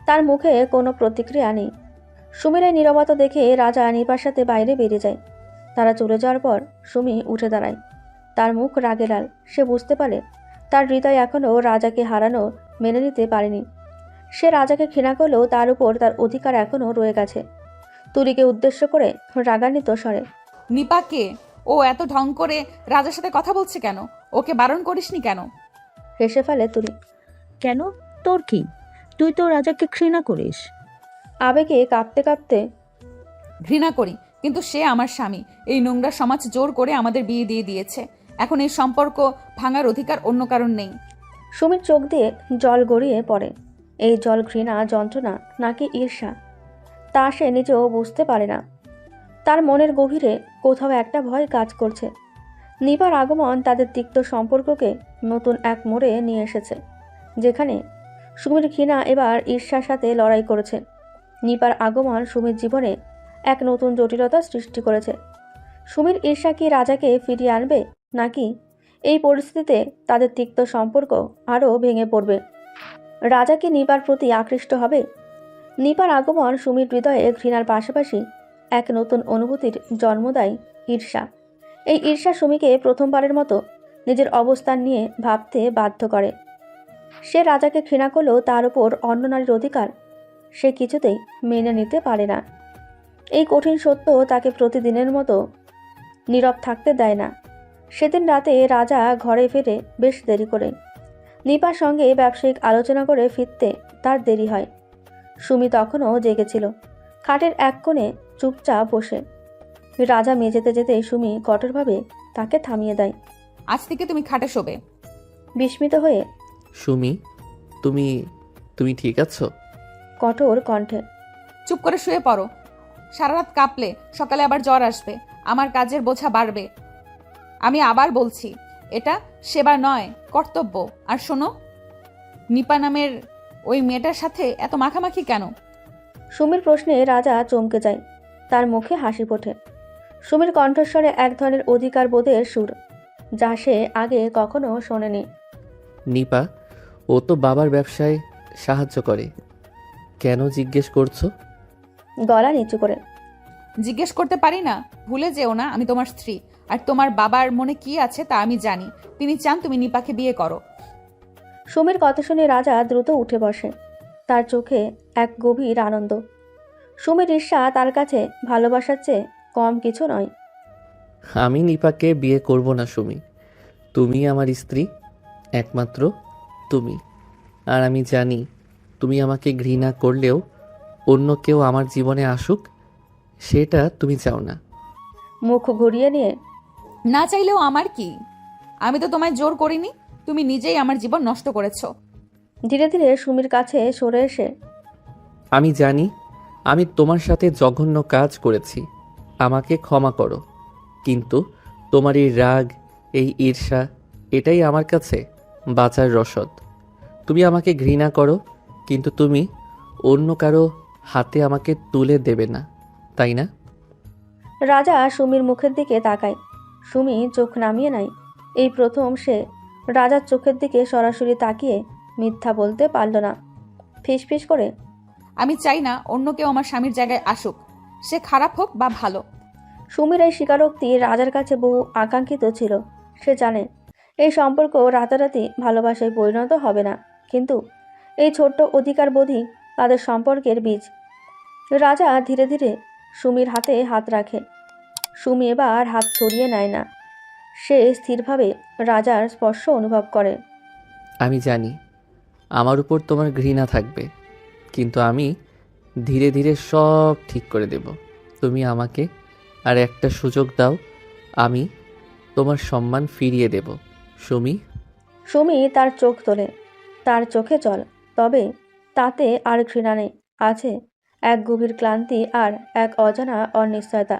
S3: তার মুখে কোনো প্রতিক্রিয়া নেই। সুমির এই নীরবতা দেখে রাজা নিপার সাথে বাইরে বেরিয়ে যায়। তারা চলে যাওয়ার পর সুমি উঠে দাঁড়ায়। তার মুখ রাগে লাল। সে বুঝতে পারে তার হৃদয় এখনও রাজাকে হারানো মেনে নিতে পারেনি। সে রাজাকে ঘৃণা করলেও তার উপর তার অধিকার এখনও রয়ে গেছে। তুলিকে উদ্দেশ্য করে রাগান্বিত স্বরে,
S1: নিপাকে ও এত ঢং করে রাজার সাথে কথা বলছে কেন? ওকে বারণ করিসনি কেন?
S3: হেসে ফেলে তুলি।
S5: কেন? তোর কি? তুই তো রাজাকে ঘৃণা করিস।
S3: আবেগে কাঁপতে কাঁপতে,
S1: ঘৃণা করি, কিন্তু সে আমার স্বামী। এই নোংরা সমাজ জোর করে আমাদের বিয়ে দিয়ে দিয়েছে। এখন এই সম্পর্ক ভাঙার অধিকার অন্য কারণ নেই।
S3: সুমির চোখ দিয়ে জল গড়িয়ে পড়ে। এই জল ঘৃণা, যন্ত্রণা নাকি ঈর্ষা, তা সে নিজেও বুঝতে পারে না। তার মনের গভীরে কোথাও একটা ভয় কাজ করছে। নিপার আগমন তাদের তিক্ত সম্পর্ককে নতুন এক মোড়ে নিয়ে এসেছে, যেখানে সুমির ঘৃণা এবার ঈর্ষার সাথে লড়াই করেছে। নিপার আগমন সুমির জীবনে এক নতুন জটিলতা সৃষ্টি করেছে। সুমির ঈর্ষা কি রাজাকে ফিরিয়ে আনবে, নাকি এই পরিস্থিতিতে তাদের তিক্ত সম্পর্ক আরও ভেঙে পড়বে? রাজা কি নিপার প্রতি আকৃষ্ট হবে? নিপার আগমন সুমির হৃদয়ে ঘৃণার পাশাপাশি এক নতুন অনুভূতির জন্ম দেয়, ঈর্ষা। এই ঈর্ষা সুমিকে প্রথমবারের মতো নিজের অবস্থান নিয়ে ভাবতে বাধ্য করে। সে রাজাকে ঘৃণা করলেও তার উপর অন্য নারীর অধিকার সে কিছুতেই মেনে নিতে পারে না। এই কঠিন সত্য তাকে প্রতিদিনের মতো নীরব থাকতে দেয় না। সেদিন রাতে রাজা ঘরে ফিরে বেশ দেরি করে। নিপার সঙ্গে ব্যবসায়িক আলোচনা করে ফিরতে তার দেরি হয়। সুমি তখনও জেগেছিল, খাটের এক কোণে চুপচাপ বসে। রাজা মেঝেতে যেতে সুমি কঠোরভাবে তাকে থামিয়ে দেয়।
S1: আজ থেকে তুমি খাটে শোবে।
S3: বিস্মিত হয়ে,
S2: সুমি, তুমি তুমি ঠিক আছো?
S3: কঠোর কণ্ঠে।
S1: চুপ করে শুয়ে পড়ো। সারা রাত কাঁপলে সকালে আবার জ্বর আসবে, আমার কাজের বোঝা বাড়বে। আমি আবার বলছি, এটা সেবা নয়, কর্তব্য। আর শোনো, নিপা নামের ওই মেয়েটার সাথে এত মাখামাখি কেন?
S3: সুমির প্রশ্নে রাজা চমকে যায়। তার মুখে হাসি ফোটে। সুমির কণ্ঠস্বরে এক ধরনের অধিকার বোধের সুর, যা সে আগে কখনো শোনেনি।
S2: নিপা, ও তো বাবার ব্যবসায় সাহায্য করে, কেন জিজ্ঞেস করছো?
S3: গলা নিচু করে।
S1: জিজ্ঞেস করতে পারি না? ভুলে যেও না আমি তোমার স্ত্রী, আর তোমার বাবার মনে কি আছে তা আমি জানি। তিনি চান তুমি নিপাকে বিয়ে করো।
S3: সুমির কথা শুনে রাজা দ্রুত উঠে বসে। তার চোখে এক গভীর আনন্দ। সুমির ঈর্ষা তার কাছে ভালোবাসার চেয়ে কম কিছু নয়।
S2: আমি নিপাকে বিয়ে করব না সুমি। তুমি আমার স্ত্রী, একমাত্র তুমি। আর আমি জানি তুমি আমাকে ঘৃণা করলেও অন্য কেউ আমার জীবনে আসুক, সেটা তুমি চাও না।
S3: মুখ ঘুরিয়ে নিয়ে,
S1: না চাইলেও আমার কি? আমি তো তোমায় জোর করিনি, তুমি নিজেই আমার জীবন নষ্ট করেছো।
S3: ধীরে ধীরে সুমির কাছে সরে এসে,
S2: আমি জানি আমি তোমার সাথে জঘন্য কাজ করেছি, আমাকে ক্ষমা করো। কিন্তু তোমার এই রাগ, এই ঈর্ষা, এটাই আমার কাছে বাঁচার রসদ। তুমি আমাকে ঘৃণা করো, কিন্তু তুমি অন্য কারো হাতে আমাকে তুলে দেবে না, তাই না?
S3: রাজা সুমির মুখের দিকে তাকায়। সুমি চোখ নামিয়ে নাই। এই প্রথম সে রাজার চোখের দিকে সরাসরি তাকিয়ে মিথ্যা বলতে পারল না। ফিসফিস করে,
S1: আমি চাই না অন্য কেউ আমার স্বামীর জায়গায় আসুক, সে খারাপ হোক বা ভালো।
S3: সুমির এই স্বীকারোক্তি রাজার কাছে বহু আকাঙ্ক্ষিত ছিল। সে জানে এই সম্পর্ক রাতারাতি ভালোবাসায় পরিণত হবে না, কিন্তু এই ছোট্ট অধিকারবোধই তাদের সম্পর্কের বীজ। রাজা ধীরে ধীরে সুমির হাতে হাত রাখে। সুমি এবার হাত ছড়িয়ে নেয় না। সে স্থিরভাবে রাজার স্পর্শ অনুভব করে।
S2: আমি জানি আমার উপর তোমার ঘৃণা থাকবে, কিন্তু আমি ধীরে ধীরে সব ঠিক করে দেব। তুমি আমাকে আর একটা সুযোগ দাও, আমি তোমার সম্মান ফিরিয়ে দেব সুমি।
S3: সুমি তার চোখ তোলে। তার চোখে জল, তবে তাতে আর ঘৃণা নেই, আছে এক গভীর ক্লান্তি আর এক অজানা অনিশ্চয়তা।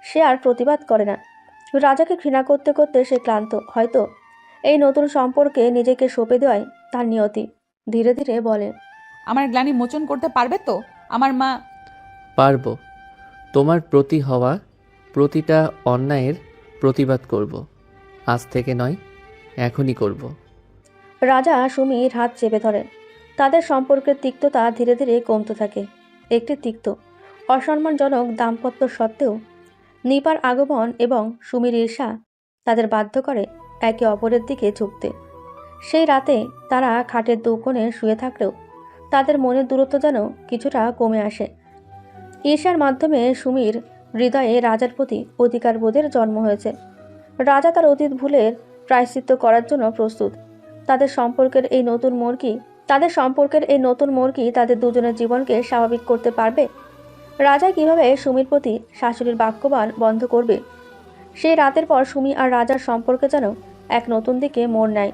S3: সে আর প্রতিবাদ করে না। রাজাকে ঘৃণা করতে করতে সে ক্লান্ত। হয়তো এই নতুন সম্পর্কে নিজেকে সঁপে দেওয়াই তার নিয়তি। ধীরে ধীরে বলে,
S1: আমার গ্লানি মোচন করতে পারবে তো? আমার মা।
S2: পারবো। তোমার প্রতি হওয়া প্রতিটা অন্যায়ের প্রতিবাদ করব। আজ থেকে নয়, এখনই করব।
S3: রাজা সুমির হাত চেপে ধরে। তাদের সম্পর্কের তিক্ততা ধীরে ধীরে কমতে থাকে। একটি তিক্ত, অসম্মানজনক দাম্পত্য সত্ত্বেও নিপার আগমন এবং সুমির ঈর্ষা তাদের বাধ্য করে একে অপরের দিকে ঝুঁকতে। সেই রাতে তারা খাটের দুকোণে শুয়ে থাকলেও তাদের মনের দূরত্ব যেন কিছুটা কমে আসে। ঈর্ষার মাধ্যমে সুমির হৃদয়ে রাজার প্রতি অধিকারবোধের জন্ম হয়েছে। রাজা তার অতীত ভুলের প্রায়শ্চিত্ত করার জন্য প্রস্তুত। তাদের সম্পর্কের এই নতুন মোড় কি তাদের দুজনের জীবনকে স্বাভাবিক করতে পারবে? রাজা কিভাবে সুমির প্রতি শাশুড়ির বাক্যবাণ বন্ধ করবে? সেই রাতের পর সুমি আর রাজার সম্পর্কে যেন এক নতুন দিকে মোড় নেয়।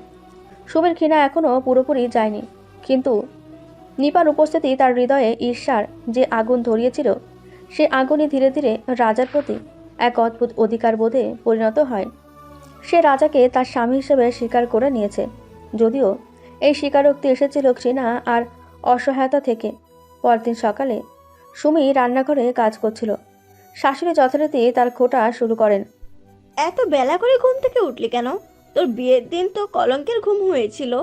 S3: সুমির ঘৃণা এখনও পুরোপুরি যায়নি, কিন্তু নিপার উপস্থিতি তার হৃদয়ে ঈর্ষার যে আগুন ধরিয়েছিল, সে আগুনই ধীরে ধীরে রাজার প্রতি এক অদ্ভুত অধিকারবোধে পরিণত হয়। সে রাজাকে তার স্বামী হিসেবে স্বীকার করে নিয়েছে, যদিও এই স্বীকারোক্তি এসেছিল ঘৃণা আর অসহায়তা থেকে। পরদিন সকালে সুমি রান্নাঘরে কাজ করছিল। শাশুড়ি যথারীতি তার খোঁটা শুরু করেন।
S12: এত বেলা করে ঘুম থেকে উঠলি কেন? তোর বিয়ের দিন তো কলঙ্কের ঘুম হয়েছিল,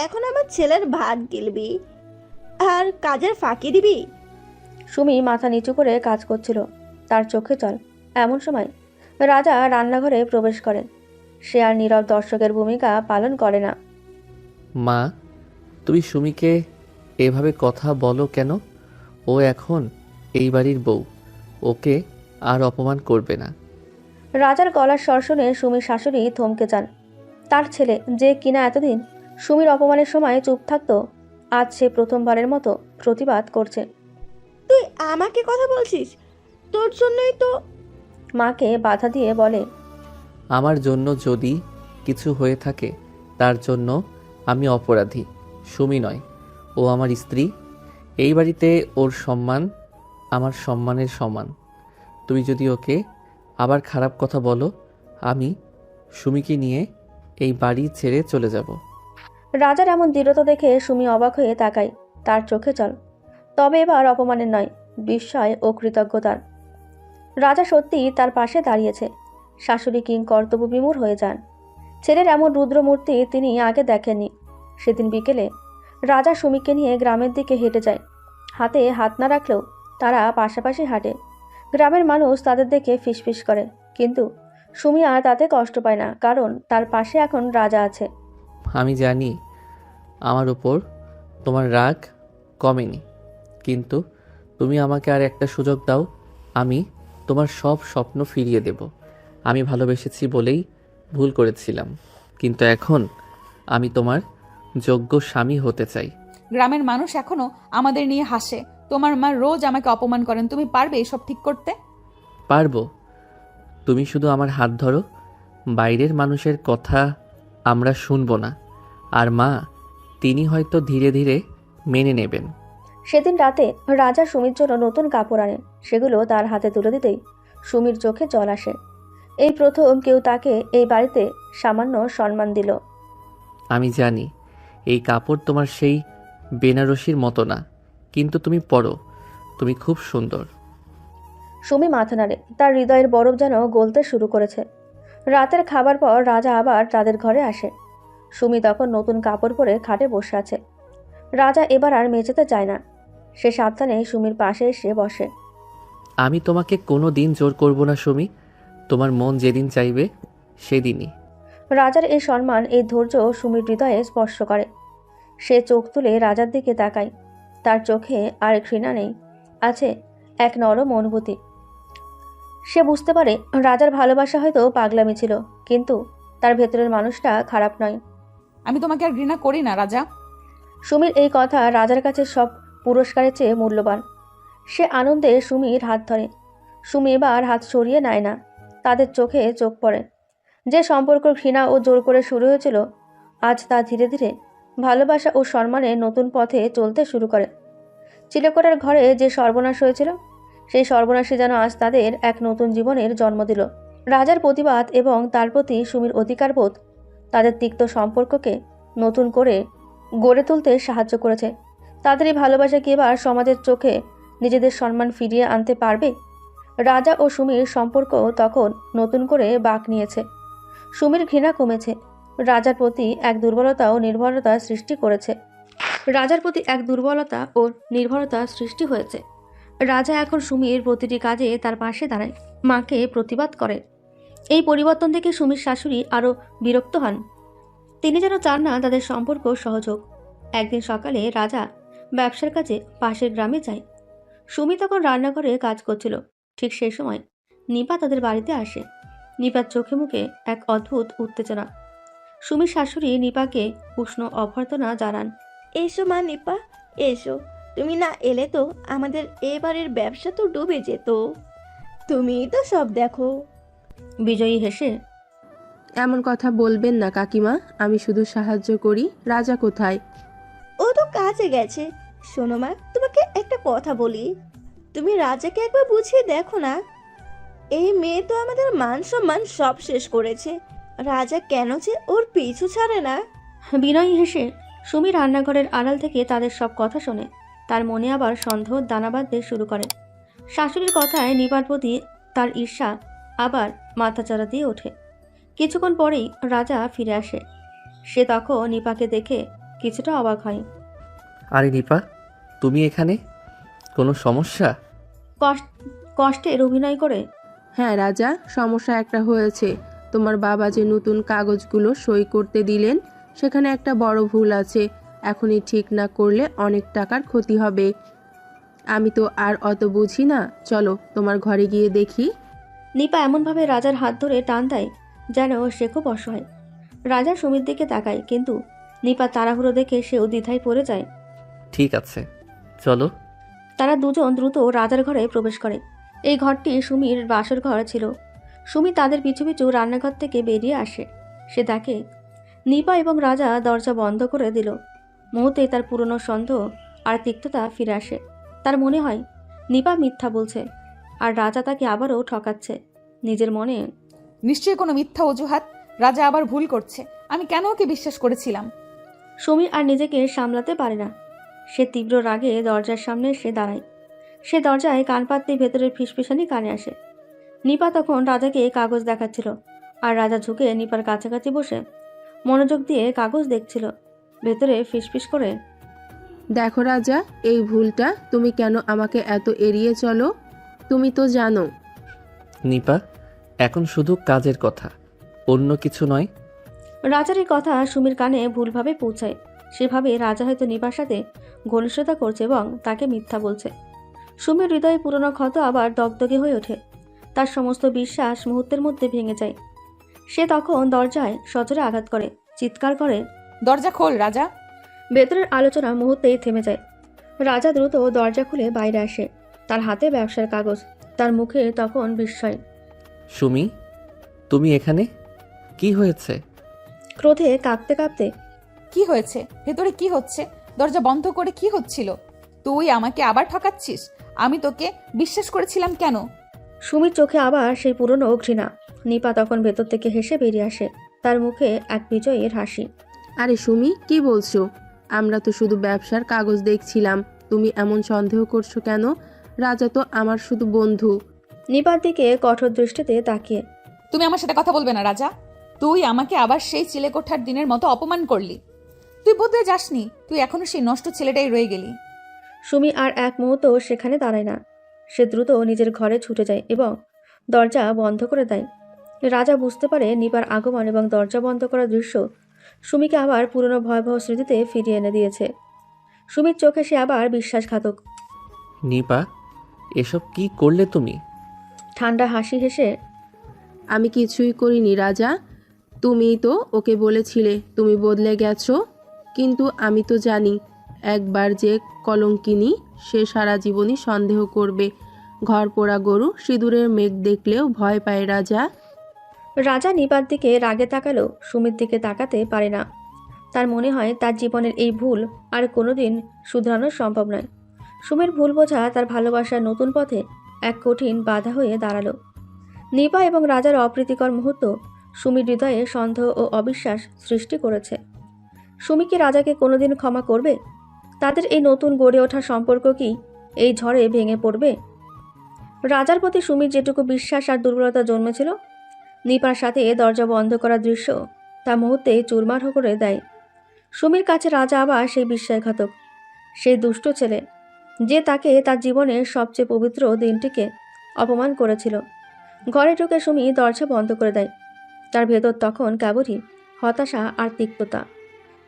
S12: এখন আমার ছেলের ভাত গিলবি আর কাজের ফাঁকি দিবি?
S3: সুমি মাথা নিচু করে কাজ করছিল, তার চোখে জল। এমন সময় রাজা রান্নাঘরে প্রবেশ করেন। সে আর নীরব দর্শকের ভূমিকা পালন করে না।
S2: মা, তুমি সুমিকে এভাবে কথা বলো কেন? ও এখন এই বাড়ির বউ, ওকে আর অপমান করবে না।
S3: রাজার গলার স্বর শুনে সুমির শাশুড়ি থমকে যান। তার ছেলে, যে কিনা এতদিন সুমির অপমানের সময় চুপ থাকতো, আজ সে প্রথমবারের মতো প্রতিবাদ করছে।
S12: তুই আমাকে কথা বলছিস? তোর জন্যই তো।
S3: মাকে বাধা দিয়ে বলে,
S2: আমার জন্য যদি কিছু হয়ে থাকে তার জন্য আমি অপরাধী, সুমি নয়। ও আমার স্ত্রী, এই বাড়িতে ওর সম্মান আমার সম্মানের সমান। তুমি যদি ওকে আবার খারাপ কথা বলো, আমি সুমিকে নিয়ে এই বাড়ি ছেড়ে চলে যাব।
S3: রাজার এমন দৃঢ়তা দেখে সুমি অবাক হয়ে তাকায়, তার চোখে জল। তবে এবার অপমানের নয়, বিস্ময় ও কৃতজ্ঞতার। রাজা সত্যি তার পাশে দাঁড়িয়েছে। শাশুড়ি কিং কর্তব্য বিমূঢ় হয়ে যান। ছেলের এমন রুদ্রমূর্তি তিনি আগে দেখেননি। সেদিন বিকেলে রাজা সুমিকে নিয়ে গ্রামের দিকে হেঁটে যায়। হাতে হাত না রাখলেও তারা পাশাপাশি হাঁটে। গ্রামের মানুষ তাদের দেখে ফিসফিস করে, কিন্তু সুমি আর তাতে কষ্ট পায় না, কারণ তার পাশে এখন রাজা আছে।
S2: আমি জানি আমার উপর তোমার রাগ কমেনি, কিন্তু তুমি আমাকে আর একটা সুযোগ দাও, আমি তোমার সব স্বপ্ন ফিরিয়ে দেব। আমি ভালোবেসেছি বলেই ভুল করেছিলাম, কিন্তু এখন আমি তোমার যোগ্য স্বামী হতে চাই।
S1: গ্রামের মানুষ এখনো আমাদের নিয়ে হাসে। তোমার মা রোজ আমাকে অপমান করেন। তুমি পারবে এসব ঠিক করতে?
S2: পারবো, তুমি শুধু আমার হাত ধরো। বাইরের মানুষের কথা আমরা শুনবো না, আর মা তিনি হয়তো ধীরে ধীরে মেনে নেবেন।
S3: সেদিন রাতে রাজা সুমির জন্য নতুন কাপড় আনেন। সেগুলো তার হাতে তুলে দিতেই সুমির চোখে জল আসে। এই প্রথম কেউ তাকে এই বাড়িতে সামান্য সম্মান দিল।
S2: আমি জানি এই কাপড় তোমার সেই বেনারসির মতো না, কিন্তু তুমি পরো, তুমি খুব সুন্দর।
S3: সুমি মাথা নাড়ে, তার হৃদয়ের বরফ যেন গলতে শুরু করেছে। রাতের খাবার পর রাজা আবার তাদের ঘরে আসে। সুমি তখন নতুন কাপড় পরে খাটে বসে আছে। রাজা এবার আর মেঝেতে যায় না। সে সাবধানে সুমির পাশে এসে বসে।
S2: আমি তোমাকে কোনো দিন জোর করব না সুমি, তোমার মন যেদিন চাইবে সেদিনই।
S3: রাজার এই সম্মান, এই ধৈর্য সুমির হৃদয়ে স্পর্শ করে। সে চোখ তুলে রাজার দিকে তাকায়। তার চোখে আর ঘৃণা নেই, আছে এক নরম অনুভূতি। সে বুঝতে পারে রাজার ভালোবাসা হয়তো পাগলামি ছিল, কিন্তু তার ভেতরের মানুষটা খারাপ নয়।
S1: আমি তোমাকে আর ঘৃণা করি না রাজা।
S3: সুমির এই কথা রাজার কাছে সব পুরস্কারের চেয়ে মূল্যবান। সে আনন্দে সুমির হাত ধরে। সুমি এবার হাত সরিয়ে নেয় না। তাদের চোখে চোখ পড়ে। যে সম্পর্ক ঘৃণা ও জোর করে শুরু হয়েছিল, আজ তা ধীরে ধীরে ভালোবাসা ও সম্মানে নতুন পথে চলতে শুরু করে। চিলেকোঠার ঘরে যে সর্বনাশ হয়েছিল, সেই সর্বনাশে যেন আজ তাদের এক নতুন জীবনের জন্ম দিল। রাজার প্রতিবাদ এবং তার প্রতি সুমির অধিকারবোধ তাদের তিক্ত সম্পর্ককে নতুন করে গড়ে তুলতে সাহায্য করেছে। তাদের এই ভালোবাসা কি এবার সমাজের চোখে নিজেদের সম্মান ফিরিয়ে আনতে পারবে? রাজা ও সুমির সম্পর্ক তখন নতুন করে বাঁক নিয়েছে। সুমির ঘৃণা কমেছে। রাজার প্রতি এক দুর্বলতা ও নির্ভরতা সৃষ্টি হয়েছে। রাজা এখন সুমির প্রতিটি কাজে তার পাশে দাঁড়ায়, মাকে প্রতিবাদ করে। এই পরিবর্তন থেকে সুমির শাশুড়ি আরও বিরক্ত হন। তিনি যেন চান না তাদের সম্পর্ক সহজ হোক। একদিন সকালে রাজা ব্যবসার কাজে পাশের গ্রামে যায়। সুমি তখন রান্নাঘরে কাজ করছিল। ঠিক সেই সময় নিপা তাদের বাড়িতে আসে। নিপার চোখে মুখে এক অদ্ভুত উত্তেজনা। সুমির শাশুড়ি নিপাকে উষ্ণ অভ্যর্থনা জানান।
S12: এসো মা নিপা, এসো। তুমি না এলে তো আমাদের এবারের ব্যবসা তো ডুবে যেত। তুমিই তো সব দেখো।
S3: বিজয়ী হেসে,
S14: এমন কথা বলবেন না কাকিমা, আমি শুধু সাহায্য করি। রাজা কোথায়?
S12: ও তো কাজে গেছে। শোনো মা, তোমাকে একটা কথা বলি। তুমি রাজাকে একবার বুঝিয়ে দেখো না। এই মেয়ে তো আমাদের মান সম্মান সব শেষ করেছে। রাজা কেন যে ওর পিছু ছাড়ে না।
S3: বিনয়ী হেসে সুমি রান্নাঘরের আড়াল থেকে তাদের সব কথা শোনে। তার মনে আবার সন্দেহ দানা বাঁধতে শুরু করে। শাশুড়ির কথায় নিপার প্রতি তার ঈর্ষা আবার মাথাচাড়া দিয়ে ওঠে। কিছুক্ষণ পরেই রাজা ফিরে আসে। সে তখন নিপাকে দেখে কিছুটা অবাক হয়।
S2: আরে নিপা, তুমি এখানে? কোনো সমস্যা?
S3: কষ্টের অভিনয় করে,
S14: হ্যাঁ রাজা, সমস্যা একটা হয়েছে। তোমার বাবা যে নতুন কাগজগুলো সই করতে দিলেন, সেখানে একটা বড় ভুল আছে। এখনই ঠিক না করলে অনেক টাকার ক্ষতি হবে। আমি তো আর অত বুঝি না, চলো তোমার ঘরে গিয়ে দেখি।
S3: নিপা এমনভাবে রাজার হাত ধরে টান দেয় যেন সে খুব অসহায়। রাজা সুমির দিকে তাকায়, কিন্তু নিপা তাড়াহুড়ো দেখে সেও দ্বিধায় পড়ে যায়।
S2: ঠিক আছে, চলো।
S3: তারা দুজন দ্রুত রাজার ঘরে প্রবেশ করে। এই ঘরটি সুমির বাসর ঘর ছিল। সুমি তাদের পিছু পিছু রান্নাঘর থেকে বেরিয়ে আসে। সে দেখে নিপা এবং রাজা দরজা বন্ধ করে দিল। মুহূর্তে তার পুরনো সন্দেহ আর তিক্ততা ফিরে আসে। তার মনে হয় নিপা মিথ্যা বলছে, আর রাজা তাকে আবারও ঠকাচ্ছে। নিজের মনে,
S1: নিশ্চয়ই কোনো মিথ্যা অজুহাত। রাজা আবার ভুল করছে। আমি কেন ওকে বিশ্বাস করেছিলাম?
S3: সুমি আর নিজেকে সামলাতে পারে না। সে তীব্র রাগে দরজার সামনে এসে দাঁড়ায়। সে দরজায় কান পাততেই ভেতরের ফিসফিসানি কানে আসে। নিপা তখন রাজাকে কাগজ দেখাচ্ছিল, আর রাজা ঝুঁকে নিপার কাছাকাছি বসে মনোযোগ দিয়ে কাগজ দেখছিল। ভেতরে ফিসফিস করে,
S14: দেখো রাজা, এই ভুলটা তুমি কেন আমাকে এত এড়িয়ে চলো? তুমি তো জানো।
S2: নিপা, এখন শুধু কাজের কথা, অন্য কিছু নয়।
S3: রাজার এই কথা সুমির কানে ভুলভাবে পৌঁছায়। সেভাবে রাজা হয়তো নিপার সাথে ঘনিষ্ঠতা করছে এবং তাকে মিথ্যা বলছে। সুমির হৃদয়ে পুরনো ক্ষত আবার দগদগে হয়ে ওঠে। তার সমস্ত বিশ্বাস মুহূর্তের মধ্যে ভেঙে যায়। সে তখন দরজায় সজোরে আঘাত করে, চিৎকার করে,
S1: দরজা খোল রাজা।
S3: ভেতরের আলোচনা মুহূর্তেই থেমে যায়। রাজা দ্রুত দরজা খুলে বাইরে আসে, তার হাতে ব্যবসার কাগজ, তার মুখে তখন বিস্ময়।
S2: সুমি, তুমি এখানে? কি হয়েছে?
S3: ক্রোধে কাঁপতে কাঁপতে,
S1: কি হয়েছে? ভেতরে কি হচ্ছে? দরজা বন্ধ করে কি হচ্ছিল? তুই আমাকে আবার ঠকাচ্ছিস? আমি তোকে বিশ্বাস করেছিলাম কেন?
S3: সুমির চোখে আবার সেই পুরনো ঘৃণা। নিপা তখন ভেতর থেকে হেসে বেরিয়ে আসে, তার মুখে এক বিজয়ের হাসি।
S14: আরে সুমি, কি বলছো? আমরা তো শুধু ব্যবসার কাগজ দেখছিলাম, তুমি এমন সন্দেহ করছো কেন? রাজা তো আমার শুধু বন্ধু।
S3: নিপার দিকে কঠোর দৃষ্টিতে তাকিয়ে,
S1: তুমি আমার সাথে কথা বলবে না রাজা। তুই আমাকে আবার সেই চিলেকোঠার দিনের মতো অপমান করলি। তুই বদলে যাসনি, তুই এখনো সেই নষ্ট ছেলেটাই রয়ে গেলি।
S3: সুমি আর এক মুহূর্ত সেখানে দাঁড়ায় না। সে দ্রুত নিজের ঘরে ছুটে যায় এবং দরজা বন্ধ করে দেয়। রাজা বুঝতে পারে নিপার আগমন এবং দরজা বন্ধ করার দৃশ্য সুমিকে আবার পুরনো ভয়াবহ স্মৃতিতে ফিরিয়ে এনে দিয়েছে। সুমির চোখে সে আবার বিশ্বাসঘাতক।
S2: নিপা, এসব কি করলে তুমি?
S3: ঠান্ডা হাসি হেসে,
S14: আমি কিছুই করিনি রাজা, তুমিই তো ওকে বলেছিলে তুমি বদলে গেছো। কিন্তু আমি তো জানি, একবার যে কলঙ্কিনী সে সারা জীবনই সন্দেহ করবে। ঘর পোড়া গরু সিঁদুরের মেঘ দেখলেও ভয় পায় রাজা।
S3: রাজা নিপার দিকে রাগে তাকালেও সুমির দিকে তাকাতে পারে না। তার মনে হয় তার জীবনের এই ভুল আর কোনোদিন শুধরানো সম্ভব নয়। সুমির ভুল বোঝা তার ভালোবাসার নতুন পথে এক কঠিন বাধা হয়ে দাঁড়ালো। নিপা এবং রাজার অপ্রীতিকর মুহূর্ত সুমির হৃদয়ে সন্দেহ ও অবিশ্বাস সৃষ্টি করেছে। সুমি কি রাজাকে কোনোদিন ক্ষমা করবে? তাদের এই নতুন গড়ে ওঠা সম্পর্ক কি এই ঝড়ে ভেঙে পড়বে? রাজার প্রতি সুমির যেটুকু বিশ্বাস আর দুর্বলতা জন্মেছিল, নিপার সাথে দরজা বন্ধ করার দৃশ্য তা মুহূর্তে চুরমার করে দেয়। সুমির কাছে রাজা আবার সেই বিশ্বাসঘাতক, সেই দুষ্ট ছেলে যে তাকে তার জীবনের সবচেয়ে পবিত্র দিনটিকে অপমান করেছিল। ঘরে ঢুকে সুমি দরজা বন্ধ করে দেয়। তার ভেতর তখন কেবলই হতাশা আর তিক্ততা।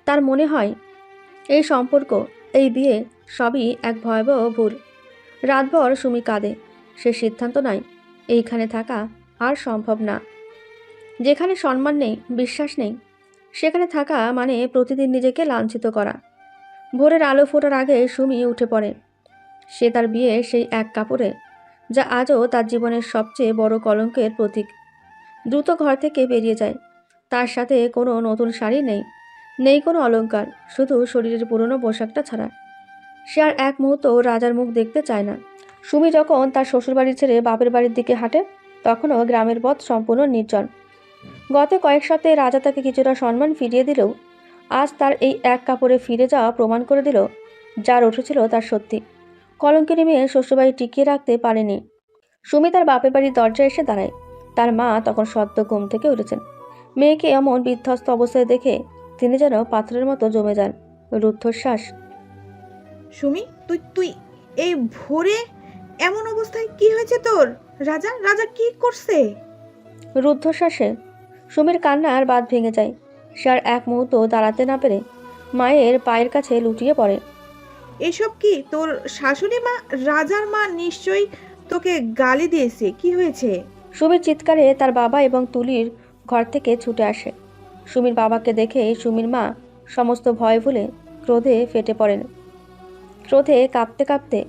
S3: তার মনে হয় এই সম্পর্ক, এই বিয়ে সবই এক ভয়াবহ ভুল। রাতভর সুমি কাঁদে। সে সিদ্ধান্ত নেয় এইখানে থাকা আর সম্ভব না। যেখানে সম্মান নেই, বিশ্বাস নেই, সেখানে থাকা মানে প্রতিদিন নিজেকে লাঞ্ছিত করা। ভোরের আলো ফোটার আগে সুমি উঠে পড়ে। সে তার বিয়ে সেই এক কাপড়ে, যা আজও তার জীবনের সবচেয়ে বড় কলঙ্কের প্রতীক। দ্রুত ঘর থেকে বেরিয়ে যায়। তার সাথে কোনো নতুন শাড়ি নেই, নেই কোনো অলংকার, শুধু শরীরের পুরনো পোশাকটা ছাড়া। সে আর এক মুহূর্ত রাজার মুখ দেখতে চায় না। সুমি যখন তার শ্বশুরবাড়ি ছেড়ে বাপের বাড়ির দিকে হাঁটে, তখনও গ্রামের পথ সম্পূর্ণ নির্জন। গত কয়েক সপ্তাহে রাজা তাকে কিছুটা সম্মান ফিরিয়ে দিলেও আজ তার এই এক কাপড়ে ফিরে যাওয়া প্রমাণ করে দিল যার উঠেছিল তার সত্যি। কলঙ্কিনী মেয়ে শ্বশুরবাড়ি টিকিয়ে রাখতে পারেনি। সুমি তার বাপের বাড়ির দরজায় এসে দাঁড়ায়। তার মা তখন সদ্য ঘুম থেকে উঠেছেন। মেয়েকে এমন বিধ্বস্ত অবস্থায় দেখে তিনি যেন পাথরের মতো জমে যান। রুদ্ধশ্বাস,
S4: সুমি, তুই তুই এই ভোরে এমন অবস্থায় কি হয়েছে তোর? রাজা রাজা কি করছে?
S3: রুদ্ধশ্বাসে সুমির কান্নার বাঁধ ভেঙে যায়। সে আর এক মুহূর্ত দাঁড়াতে না পেরে মায়ের পায়ের কাছে লুটিয়ে পড়ে।
S4: এসব কি? তোর শাশুড়ি মা, রাজার মা নিশ্চয়ই তোকে গালি দিয়েছে। কি হয়েছে?
S3: সুমির চিৎকারে তার বাবা এবং তুলির ঘর থেকে ছুটে আসে। সুমির বাবাকে দেখে সুমির মা সমস্ত ভয় ভুলে ক্রোধে ফেটে পড়েন। ক্রোধে কাঁপতে কাঁপতে,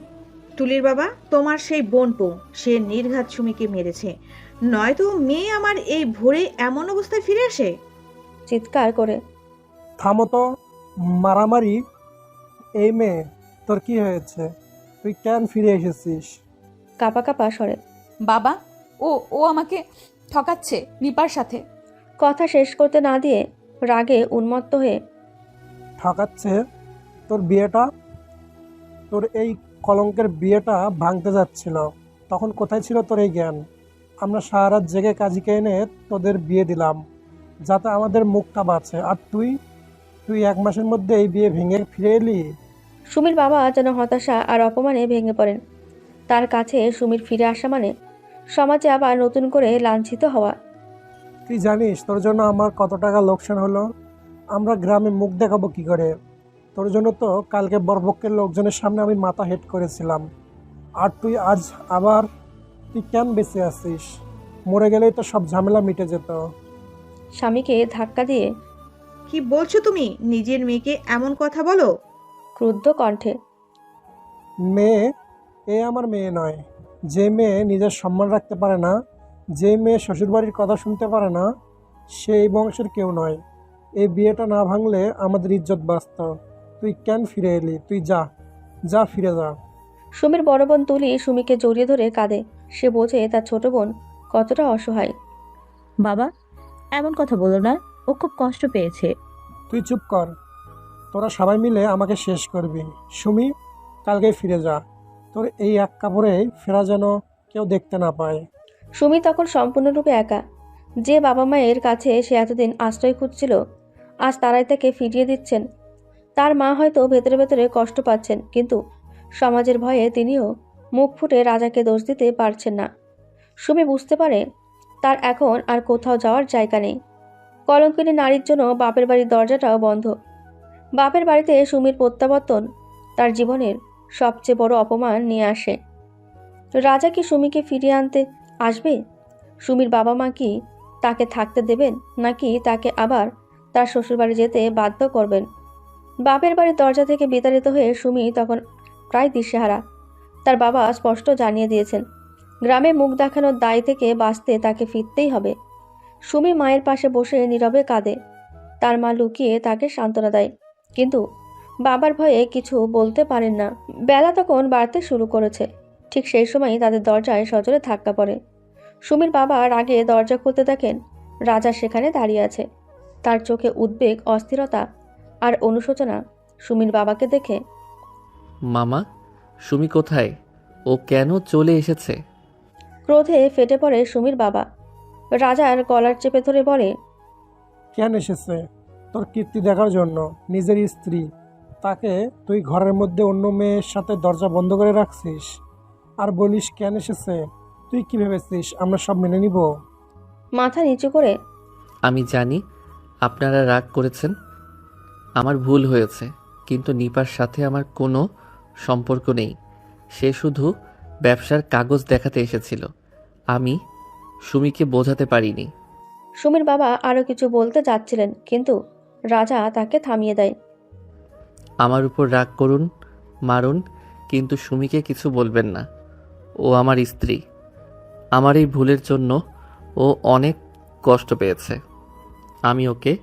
S4: তুলির বাবা, তোমার সেই বোনপো, সে নির্ঘাত সুমিকে মেরেছে, নয়তো মেয়ে আমার এই ভোরে এমন অবস্থায় ফিরে আসে।
S3: চিৎকার করে,
S15: থামো তো মারামারি। এই মেয়ে, তোর কি হয়েছে? তুই কেন ফিরে এসেছিস?
S3: কাঁপা কাঁপা স্বরে,
S1: বাবা, ও আমাকে ঠকাচ্ছে নিপার সাথে।
S3: কথা শেষ করতে না দিয়ে রাগে উন্মত্ত হয়ে
S15: ঠকাচ্ছে তোর বিয়েটা, তোর এই কলঙ্কের বিয়েটা ভাঙতে যাচ্ছিল, তখন কোথায় ছিল তোর এই জ্ঞান? আমরা সারা রাত জেগে কাজীকে এনে তোদের বিয়ে দিলাম যাতে আমাদের মুখটা বাঁচে, আর তুই তুই 1 মাসের মধ্যে এই বিয়ে ভেঙে ফিরে এলি।
S3: সুমির বাবা যেন হতাশা আর অপমানে ভেঙে পড়েন। তার কাছে সুমির ফিরে আসা মানে সমাজে আবার নতুন করে লাঞ্ছিত হওয়া।
S15: তুই জানিস তোর জন্য আমার কত টাকা লোকসান হলো? আমরা গ্রামে মুখ দেখাবো কি করে? তোর জন্য তো কালকে বরপক্ষের লোকজনের সামনে আমি মাথা হেট করেছিলাম, আর তুই আজ আবার, তুই কেন বেঁচে আছিস? মরে গেলেই তো সব ঝামেলা মিটে যেত।
S3: স্বামীকে ধাক্কা দিয়ে
S4: কি বলছো তুমি? নিজের মেয়েকে এমন কথা বলো?
S3: ক্রুদ্ধ কণ্ঠে।
S15: মেয়ে, এ আমার মেয়ে নয়। যে মেয়ে নিজের সম্মান রাখতে পারে না, যে মেয়ে শ্বশুরবাড়ির কথা শুনতে পারে না, সে এই বংশের কেউ নয়। এই বিয়েটা না ভাঙলে আমাদের ইজ্জত বাঁচত। তুই কেন ফিরে এলি? তুই যা, যা ফিরে যা।
S3: সুমির বড় বোন তুলি সুমিকে জড়িয়ে ধরে কাঁদে। সে বোঝে তার ছোট বোন কতটা অসহায়।
S5: বাবা, এমন কথা বলো না, ও খুব কষ্ট পেয়েছে।
S15: তুই চুপ কর, তোরা সবাই মিলে আমাকে শেষ করবি। সুমি, কালকে ফিরে যা। তোর এই এক কাপড়ে ফেরা যেন কেউ দেখতে না পায়।
S3: সুমি তখন সম্পূর্ণরূপে একা। যে বাবা মায়ের কাছে সে এতদিন আশ্রয় খুঁজছিল, আজ তারাই তাকে ফিরিয়ে দিচ্ছেন। তার মা হয়তো ভেতরে ভেতরে কষ্ট পাচ্ছেন, কিন্তু সমাজের ভয়ে তিনিও মুখ ফুটে রাজাকে দোষ দিতে পারছেন না। সুমি বুঝতে পারে তার এখন আর কোথাও যাওয়ার জায়গা নেই। কলঙ্কিনী নারীর জন্য বাপের বাড়ির দরজাটাও বন্ধ। বাপের বাড়িতে সুমির প্রত্যাবর্তন তার জীবনের সবচেয়ে বড় অপমান নিয়ে আসে। রাজা কি সুমিকে ফিরিয়ে আনতে আসবে? সুমির বাবা মা কি তাকে থাকতে দেবেন, নাকি তাকে আবার তার শ্বশুরবাড়ি যেতে বাধ্য করবেন? বাপের বাড়ির দরজা থেকে বিতাড়িত হয়ে সুমি তখন প্রায় দিশেহারা। তার বাবা স্পষ্ট জানিয়ে দিয়েছেন, গ্রামে মুখ দেখানোর দায় থেকে বাঁচতে তাকে ফিরতেই হবে। সুমি মায়ের পাশে বসে নীরবে কাঁদে। তার মা লুকিয়ে তাকে সান্ত্বনা দেয়, কিন্তু বাবার ভয়ে কিছু বলতে পারেন না। বেলা তখন বাড়তে শুরু করেছে। ঠিক সেই সময়ই তাদের দরজায় সজোরে ধাক্কা পড়ে। সুমির বাবা রাগে দরজা খুলতে দেখেন রাজা সেখানে দাঁড়িয়ে আছে। তার চোখে উদ্বেগ, অস্থিরতা আর অনুশোচনা। সুমির বাবাকে দেখে,
S2: মামা, সুমি কোথায়? ও কেন চলে এসেছে?
S3: ক্রোধে ফেটে পড়ে সুমির বাবা। রাজার কলার চেপে ধরে বলে,
S15: কেন এসেছে? তোর কীর্তি দেখার জন্য। নিজের স্ত্রী, তাকে তুই ঘরের মধ্যে অন্য মেয়ের সাথে দরজা বন্ধ করে রাখছিস, আর বলিস কেন এসেছে? তুই কি ভেবেছিস আমরা সব মেনে নিব?
S3: মাথা নিচু করে,
S2: আমি জানি আপনারা রাগ করেছেন, আমার ভুল হয়েছে, কিন্তু নিপার সাথে আমার কোনো সম্পর্ক নেই। সে শুধু ব্যবসার কাগজ দেখাতে এসেছিল। আমি সুমিকে বোঝাতে পারিনি।
S3: সুমির বাবা আরও কিছু বলতে যাচ্ছিলেন, কিন্তু রাজা তাকে থামিয়ে দেয়।
S2: আমার উপর রাগ করুন, মারুন, কিন্তু সুমিকে কিছু বলবেন না। ও আমার স্ত্রী। আমার এই ভুলের জন্য ও অনেক কষ্ট পেয়েছে। আমি ওকে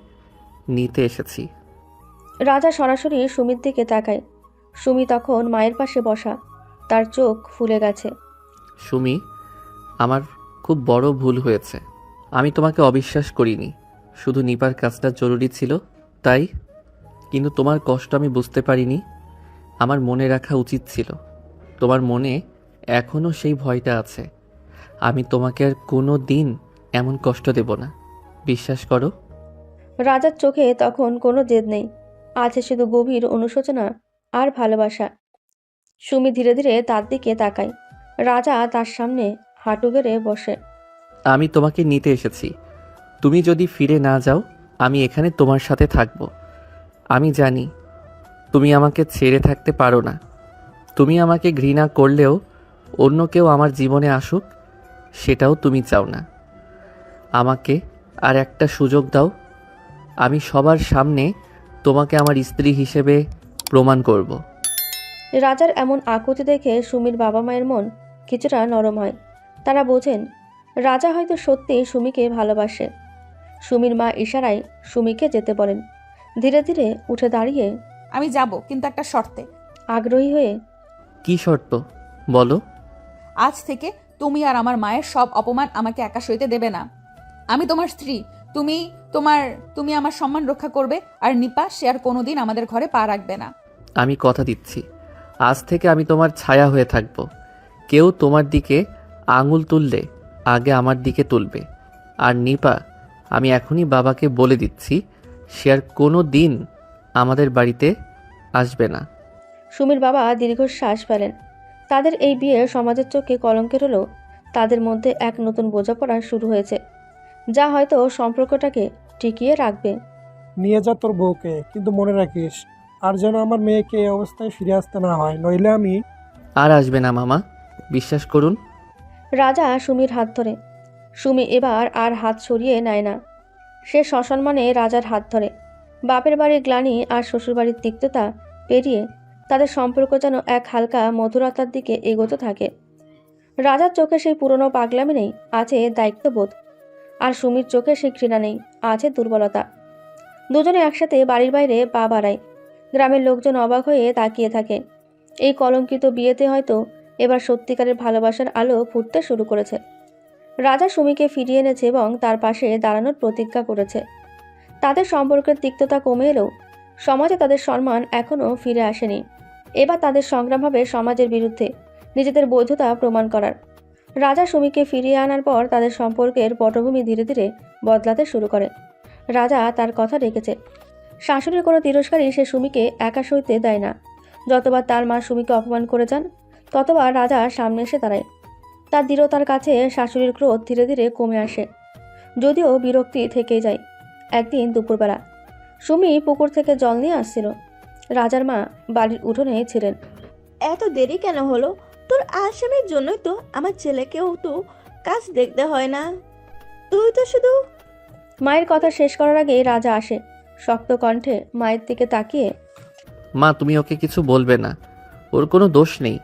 S2: নিতে এসেছি।
S3: রাজা সরাসরি সুমির দিকে তাকায়। সুমি তখন মায়ের পাশে বসা, তার চোখ ফুলে গেছে।
S2: সুমি, আমার খুব বড় ভুল হয়েছে। আমি তোমাকে অবিশ্বাস করিনি। শুধু নিপার কাজটা জরুরি ছিল তাই, কিন্তু তোমার কষ্ট আমি বুঝতে পারিনি। আমার মনে রাখা উচিত ছিল। তোমার মনে এখনও সেই ভয়টা আছে। আমি তোমাকে আর কোনো দিন এমন কষ্ট দেব না, বিশ্বাস করো।
S3: রাজার চোখে তখন কোনো জেদ নেই, আছে শুধু গভীর অনুশোচনা আর ভালোবাসা। সুমি ধীরে ধীরে তার দিকে তাকায়। রাজা তার সামনে হাঁটু গেড়ে বসে।
S2: আমি তোমাকে নিতে এসেছি। তুমি যদি ফিরে না যাও, আমি এখানে তোমার সাথে থাকব। আমি জানি তুমি আমাকে ছেড়ে থাকতে পারো না। তুমি আমাকে ঘৃণা করলেও অন্য কেউ আমার জীবনে আসুক, সেটাও তুমি চাও না। আমাকে আর একটা সুযোগ দাও। আমি সবার সামনে তোমাকে আমার স্ত্রী হিসেবে প্রমাণ করব।
S3: রাজার এমন আকুতি দেখে সুমির বাবা মায়ের মন কিছুটা নরম হয়। তারা বোঝেন রাজা হয়তো সত্যি সুমিকে ভালোবাসে। সুমির মা ইশারায় সুমিকে যেতে বলেন। ধীরে ধীরে উঠে দাঁড়িয়ে,
S1: আমি যাব, কিন্তু একটা শর্তে।
S3: আগ্রহী হয়ে,
S2: কি শর্ত বলো?
S1: আজ থেকে তুমি আর আমার মায়ের সব অপমান আমাকে একা সইতে দেবে না। আমি তোমার স্ত্রী, তুমি তুমি আমার সম্মান রক্ষা করবে, আর নিপা সে আর কোনোদিন আমাদের ঘরে পা রাখবে না।
S2: আমি কথা দিচ্ছি, আজ থেকে আমি তোমার ছায়া হয়ে থাকব। কেউ তোমার দিকে আঙুল তুললে আগে আমার দিকে তুলবে। আর নিপা, আমি এখনই বাবাকে বলে দিচ্ছি, সে আর কোনো দিন আমাদের বাড়িতে আসবে না।
S3: সুমির বাবা দীর্ঘশ্বাস ফেলেন। তাদের এই বিয়ে সমাজের চোখে কলঙ্কের হলেও তাদের মধ্যে এক নতুন বোঝাপড়া শুরু হয়েছে, যা হয়তো সম্পর্কটাকে টিকিয়ে রাখবে।
S15: নিয়ে যা তোর বউকে, কিন্তু মনে রাখিস আর যেন আমার মেয়েকে এই অবস্থায় ফিরে আসতে না হয়, নইলে আমি।
S2: আর আসবে না মামা, বিশ্বাস করুন।
S3: রাজা সুমির হাত ধরে। সুমি এবার আর হাত সরিয়ে নেয় না। সে সসম্মানে রাজার হাত ধরে। বাপের বাড়ির গ্লানি আর শ্বশুরবাড়ির তিক্ততা পেরিয়ে তাদের সম্পর্ক যেন এক হালকা মধুরতার দিকে এগোতে থাকে। রাজার চোখে সেই পুরনো পাগলামি নেই, আছে দায়িত্ববোধ। আর সুমির চোখে সেই ঘৃণা নেই, আছে দুর্বলতা। দুজনে একসাথে বাড়ির বাইরে পা বাড়ায়। গ্রামের লোকজন অবাক হয়ে তাকিয়ে থাকে। এই কলঙ্কিত বিয়েতে হয়তো এবার সত্যিকারের ভালোবাসার আলো ফুটতে শুরু করেছে। রাজা সুমিকে ফিরিয়ে এনেছে এবং তার পাশে দাঁড়ানোর প্রতিজ্ঞা করেছে। তাদের সম্পর্কের তিক্ততা কমে এলেও সমাজে তাদের সম্মান এখনও ফিরে আসেনি। এবার তাদের সংগ্রাম হবে সমাজের বিরুদ্ধে নিজেদের বৈধতা প্রমাণ করার। রাজা সুমিকে ফিরিয়ে আনার পর তাদের সম্পর্কের পটভূমি ধীরে ধীরে বদলাতে শুরু করে। রাজা তার কথা রেখেছে। শাশুড়ির কোনো তিরস্কারই সে সুমিকে একা সইতে দেয় না। যতবার তার মা সুমিকে অপমান করে যান, ততবার রাজা সামনে এসে দাঁড়ায়। তার দৃঢ়তার কাছে শাশুড়ির ক্রোধ ধীরে ধীরে কমে আসে, যদিও বিরক্তি থেকেই যায়। একদিন দুপুরবেলা সুমি পুকুর থেকে জল নিয়ে আসছিল। রাজার মা বাড়ির উঠোনে ছিলেন।
S12: এত দেরি কেন হলো? তোর আসামের জন্যই তো আমার ছেলেকেও তো কাজ দেখতে হয় না, তুই তো শুধু।
S3: মায়ের কথা শেষ করার আগে রাজা আসে। শক্ত কণ্ঠে মায়ের দিকে তাকিয়ে,
S2: মা, তুমি ওকে কিছু বলবে না, ওর কোনো দোষ নেই।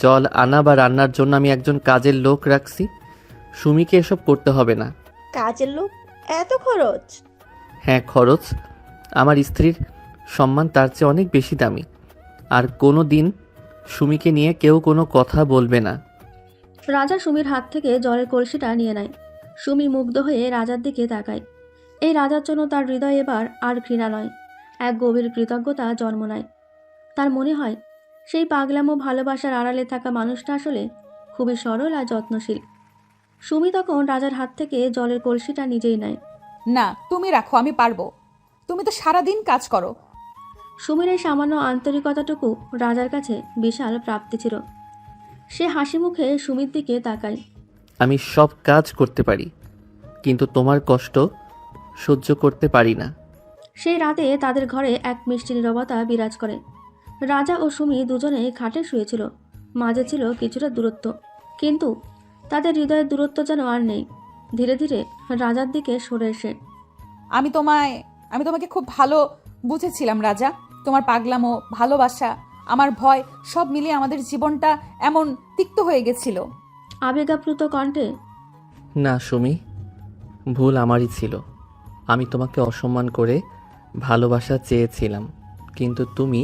S2: জল আনা বা রান্নার জন্য আমি একজন কাজের লোক রাখছি, সুমিকে এসব করতে হবে না।
S12: কাজের লোক? এত খরচ?
S2: হ্যাঁ, খরচ। আমার স্ত্রীর সম্মান তার চেয়ে অনেক বেশি দামি। আর কোনো দিন সুমিকে নিয়ে কেউ কোনো কথা বলবে না।
S3: রাজা সুমির হাত থেকে জলের কলসিটা নিয়ে নেয়। সুমি মুগ্ধ হয়ে রাজার দিকে তাকায়। এই রাজার জন্য তার হৃদয় এবার আর ঘৃণা নয়, এক গভীর কৃতজ্ঞতা জন্ম নেয়। তার মনে হয় সেই পাগলামো ভালোবাসার আড়ালে থাকা মানুষটা আসলে খুবই সরল আর যত্নশীল। সুমি তখন রাজার হাত থেকে জলের কলসিটা নিজেই নেয়।
S1: না, তুমি রাখো, আমি পারবো। তুমি তো সারাদিন কাজ করো।
S3: সুমির এই সামান্য আন্তরিকতাটুকু রাজার কাছে বিশাল প্রাপ্তি ছিল। সে হাসি মুখে সুমির দিকে তাকায়।
S2: আমি সব কাজ করতে পারি, কিন্তু তোমার কষ্ট সহ্য করতে পারি না।
S3: সেই রাতে তাদের ঘরে এক মিষ্টি নীরবতা বিরাজ করে। রাজা ও সুমি দুজনে খাটে শুয়েছিল। মাঝে ছিল কিছুটা দূরত্ব, কিন্তু তাদের হৃদয়ের দূরত্ব যেন আর নেই। ধীরে ধীরে রাজার দিকে সরে এসে,
S1: আমি তোমাকে খুব ভালো বুঝেছিলাম রাজা। তোমার পাগলামো, ভালোবাসা, আমার ভয় সব মিলিয়ে আমাদের জীবনটা এমন তিক্ত হয়ে গেছিল।
S3: আবেগাপ্লুত কণ্ঠে,
S2: না সুমি, ভুল আমারই ছিল। আমি তোমাকে অসম্মান করে ভালোবাসা চেয়েছিলাম, কিন্তু তুমি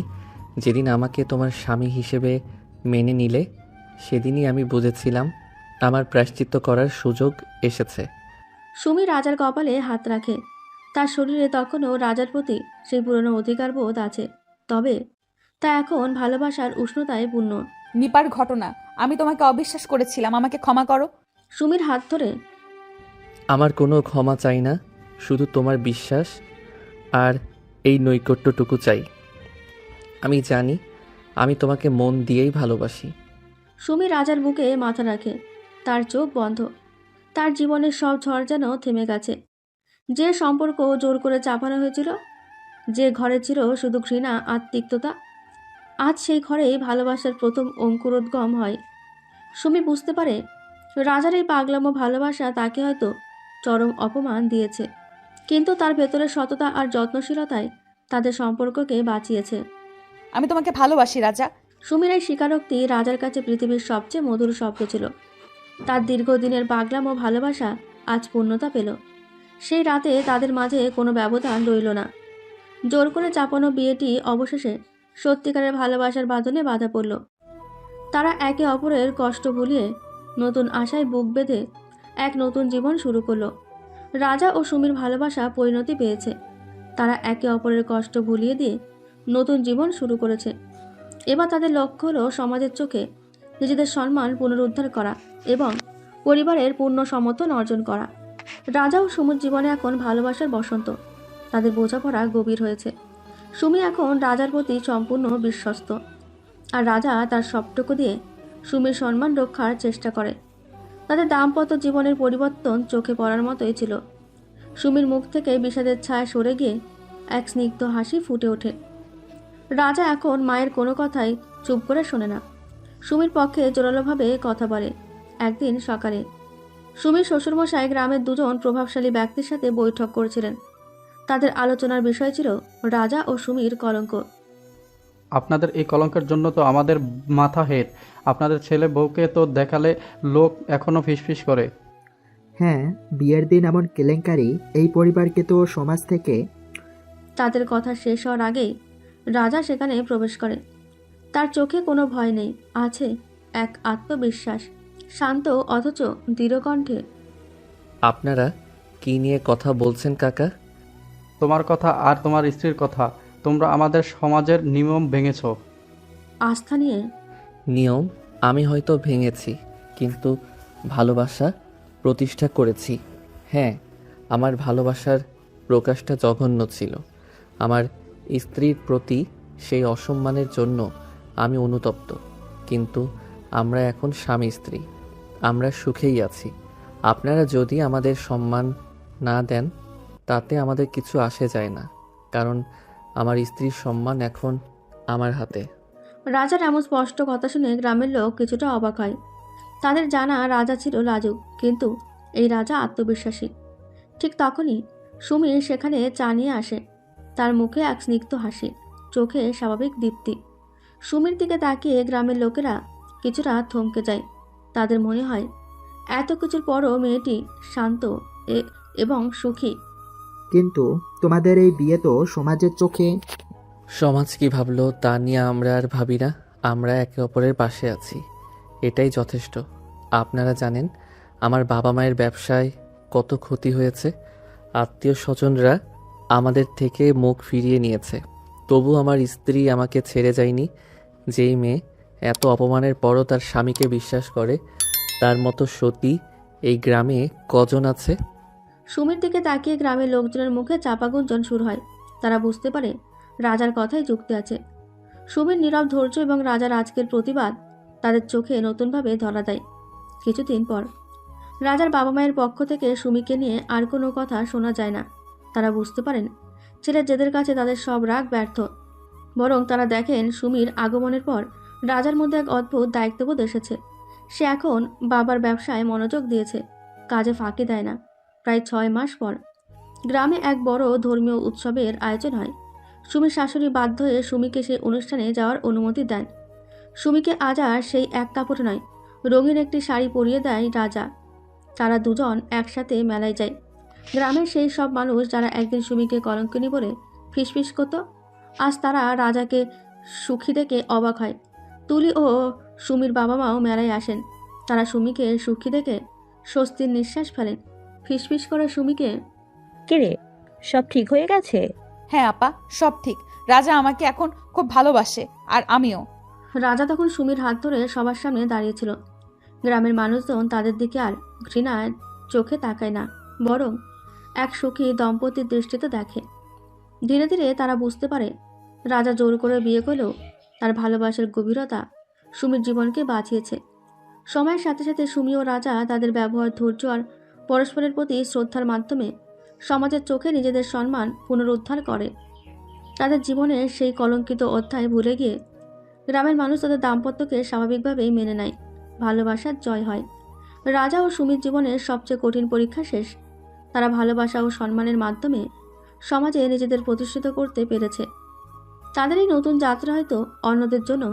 S2: যেদিন আমাকে তোমার স্বামী হিসেবে মেনে নিলে, সেদিনই আমি বুঝেছিলাম আমার প্রায়শ্চিত্ত করার সুযোগ এসেছে।
S3: সুমি রাজার কপালে হাত রাখে। তার শরীরে তখনও রাজার প্রতি সেই পুরনো অধিকার বোধ আছে, তবে তা এখন ভালোবাসার উষ্ণতায় পূর্ণ।
S1: নিপার ঘটনা, আমি তোমাকে অবিশ্বাস করেছিলাম, আমাকে ক্ষমা করো।
S3: সুমির হাত ধরে,
S2: আমার কোনো ক্ষমা চাই না, শুধু তোমার বিশ্বাস আর এই নৈকট্যটুকু চাই। আমি জানি আমি তোমাকে মন দিয়েই ভালোবাসি।
S3: সুমি রাজার বুকে মাথা রাখে। তার চোখ বন্ধ। তার জীবনের সব ঝড় যেন থেমে গেছে। যে সম্পর্ক জোর করে চাপানো হয়েছিল, যে ঘরে ছিল শুধু ঘৃণা আর তিক্ততা, আজ সেই ঘরেই ভালোবাসার প্রথম অঙ্কুরোদ্গম হয়। সুমি বুঝতে পারে রাজার এই পাগলামো ভালোবাসা তাকে হয়তো চরম অপমান দিয়েছে, কিন্তু তার ভেতরের সততা আর যত্নশীলতায় তাদের সম্পর্ককে বাঁচিয়েছে।
S1: আমি তোমাকে ভালোবাসি রাজা।
S3: সুমির এই স্বীকারোক্তি রাজার কাছে পৃথিবীর সবচেয়ে মধুর শব্দ ছিল। তার দীর্ঘদিনের পাগলামো ভালোবাসা আজ পূর্ণতা পেল। সেই রাতে তাদের মাঝে কোনো ব্যবধান রইল না। জোর করে চাপানো বিয়েটি অবশেষে সত্যিকারের ভালোবাসার বাঁধনে বাঁধা পড়ল। তারা একে অপরের কষ্ট ভুলিয়ে নতুন আশায় বুক বেঁধে এক নতুন জীবন শুরু করলো। রাজা ও সুমির ভালোবাসা পরিণতি পেয়েছে। তারা একে অপরের কষ্ট ভুলিয়ে দিয়ে নতুন জীবন শুরু করেছে। এবার তাদের লক্ষ্য হলো সমাজের চোখে নিজেদের সম্মান পুনরুদ্ধার করা এবং পরিবারের পূর্ণ সমর্থন অর্জন করা। রাজা ও সুমির জীবনে এখন ভালোবাসার বসন্ত। তাদের বোঝাপড়া গভীর হয়েছে। সুমি এখন রাজার প্রতি সম্পূর্ণ বিশ্বস্ত, আর রাজা তার সবটুকু দিয়ে সুমির সম্মান রক্ষার চেষ্টা করে। তাদের দাম্পত্য জীবনের পরিবর্তন চোখে পড়ার মতোই ছিল। সুমির মুখ থেকে বিষাদের ছায়া সরে গিয়ে এক স্নিগ্ধ হাসি ফুটে ওঠে। রাজা এখন মায়ের কোনো কথাই চুপ করে শোনে না। সুমির পক্ষে জোরালোভাবে কথা বলে। একদিন সকালে সুমির শ্বশুরমশাই গ্রামের দুজন প্রভাবশালী ব্যক্তির সাথে বৈঠক করেছিলেন। তাদের আলোচনার বিষয় ছিল রাজা ও সুমির কলঙ্ক।
S8: আপনাদের এই কলঙ্কের জন্য তো আমাদের মাথা হেট। আপনাদের ছেলে বউকে তো দেখালে লোক এখনো ফিসফিস করে।
S11: হ্যাঁ, বিয়ের দিন এমন কেলেঙ্কারি এই পরিবারকে তো সমাজ থেকে।
S3: তাদের কথা শেষ হওয়ার আগেই রাজা সেখানে প্রবেশ করে। তার চোখে কোনো ভয় নেই, আছে এক আত্মবিশ্বাস, শান্ত অথচ দৃঢ় কণ্ঠে।
S2: আপনারা কি নিয়ে কথা বলছেন কাকা?
S8: তোমার কথা আর তোমার স্ত্রীর কথা। তোমরা আমাদের সমাজের নিয়ম ভেঙেছ।
S3: আস্থা নিয়ে।
S2: নিয়ম আমি হয়তো ভেঙেছি, কিন্তু ভালোবাসা প্রতিষ্ঠা করেছি। হ্যাঁ, আমার ভালোবাসার প্রকাশটা জঘন্য ছিল। আমার স্ত্রীর প্রতি সেই অসম্মানের জন্য আমি অনুতপ্ত, কিন্তু আমরা এখন স্বামী স্ত্রী, আমরা সুখেই আছি। আপনারা যদি আমাদের সম্মান না দেন তাতে আমাদের কিছু আসে যায় না, কারণ আমার স্ত্রীর সম্মান এখন আমার হাতে।
S3: রাজার এমন স্পষ্ট কথা শুনে গ্রামের লোক কিছুটা অবাক হয়। তাদের জানা রাজা ছিল লাজুক, কিন্তু এই রাজা আত্মবিশ্বাসী। ঠিক তখনই সুমি সেখানে চা নিয়ে আসে। তার মুখে এক স্নিগ্ধ হাসি, চোখে স্বাভাবিক দীপ্তি। সুমির দিকে তাকিয়ে গ্রামের লোকেরা কিছুটা থমকে যায়। তাদের মনে হয় এত কিছুর পরও মেয়েটি শান্ত এবং সুখী।
S11: কিন্তু তোমাদের এই বিয়ে তো সমাজের চোখে।
S2: সমাজ কি ভাবলো তা নিয়ে আমরা আর ভাবি না। আমরা একে অপরের পাশে আছি, এটাই যথেষ্ট। আপনারা জানেন আমার বাবা মায়ের ব্যবসায় কত ক্ষতি হয়েছে। আত্মীয় স্বজনরা আমাদের থেকে মুখ ফিরিয়ে নিয়েছে, তবু আমার স্ত্রী আমাকে ছেড়ে যায়নি। যেই মেয়ে এত অপমানের পরও তার স্বামীকে বিশ্বাস করে, তার মতো সতী এই গ্রামে কজন আছে?
S3: সুমির দিকে তাকিয়ে গ্রামের লোকজনের মুখে চাপা গুঞ্জন শুরু হয়। তারা বুঝতে পারে রাজার কথাই যুক্তি আছে। সুমির নীরব ধৈর্য এবং রাজার আজকের প্রতিবাদ তাদের চোখে নতুনভাবে ধরা দেয়। কিছুদিন পর রাজার বাবা মায়ের পক্ষ থেকে সুমিকে নিয়ে আর কোনো কথা শোনা যায় না। তারা বুঝতে পারেন ছেলের জেদের কাছে তাদের সব রাগ ব্যর্থ। বরং তারা দেখেন সুমির আগমনের পর রাজার মধ্যে এক অদ্ভুত দায়িত্ববোধ এসেছে। সে এখন বাবার ব্যবসায় মনোযোগ দিয়েছে, কাজে ফাঁকি দেয় না। প্রায় 6 মাস পর গ্রামে এক বড় ধর্মীয় উৎসবের আয়োজন হয়। সুমির শাশুড়ি বাধ্য হয়ে সুমিকে সেই অনুষ্ঠানে যাওয়ার অনুমতি দেন। সুমিকে আজ আর সেই এক কাপড় নয়, রঙিন একটি শাড়ি পরিয়ে দেয় রাজা। তারা দুজন একসাথে মেলায় যায়। গ্রামের সেই সব মানুষ যারা একদিন সুমিকে কলঙ্কিনী বলে ফিসফিস করত, আজ তারা রাজাকে সুখী দেখে অবাক হয়। তুলি ও সুমির বাবা মাও মেলায় আসেন। তারা সুমিকে সুখী দেখে স্বস্তির নিঃশ্বাস ফেলেন। ফিসফিস করে সুমিকে,
S5: কিরে, সব ঠিক হয়ে গেছে?
S1: হ্যাঁ আপা, সব ঠিক। রাজা আমাকে এখন খুব ভালোবাসে, আর আমিও।
S3: রাজা তখন সুমির হাত ধরে সবার সামনে দাঁড়িয়েছিল। গ্রামের মানুষজন তাদের দিকে আর ঘৃণায় চোখে তাকায় না, বরং এক সুখী দম্পতির দৃষ্টিতে দেখে। ধীরে ধীরে তারা বুঝতে পারে রাজা জোর করে বিয়ে করলেও তার ভালোবাসার গভীরতা সুমির জীবনকে বাঁচিয়েছে। সময়ের সাথে সাথে সুমি ও রাজা তাদের ব্যবহার, ধৈর্য আর পরস্পরের প্রতি শ্রদ্ধার মাধ্যমে সমাজের চোখে নিজেদের সম্মান পুনরুদ্ধার করে। তাদের জীবনের সেই কলঙ্কিত অধ্যায় ভুলে গিয়ে গ্রামের মানুষ তাদের দাম্পত্যকে স্বাভাবিকভাবেই মেনে নেয়। ভালোবাসার জয় হয়। রাজা ও সুমির জীবনের সবচেয়ে কঠিন পরীক্ষা শেষ। তারা ভালোবাসা ও সম্মানের মাধ্যমে সমাজে নিজেদের প্রতিষ্ঠিত করতে পেরেছে। তাদের এই নতুন যাত্রা হয়তো অন্যদের জন্য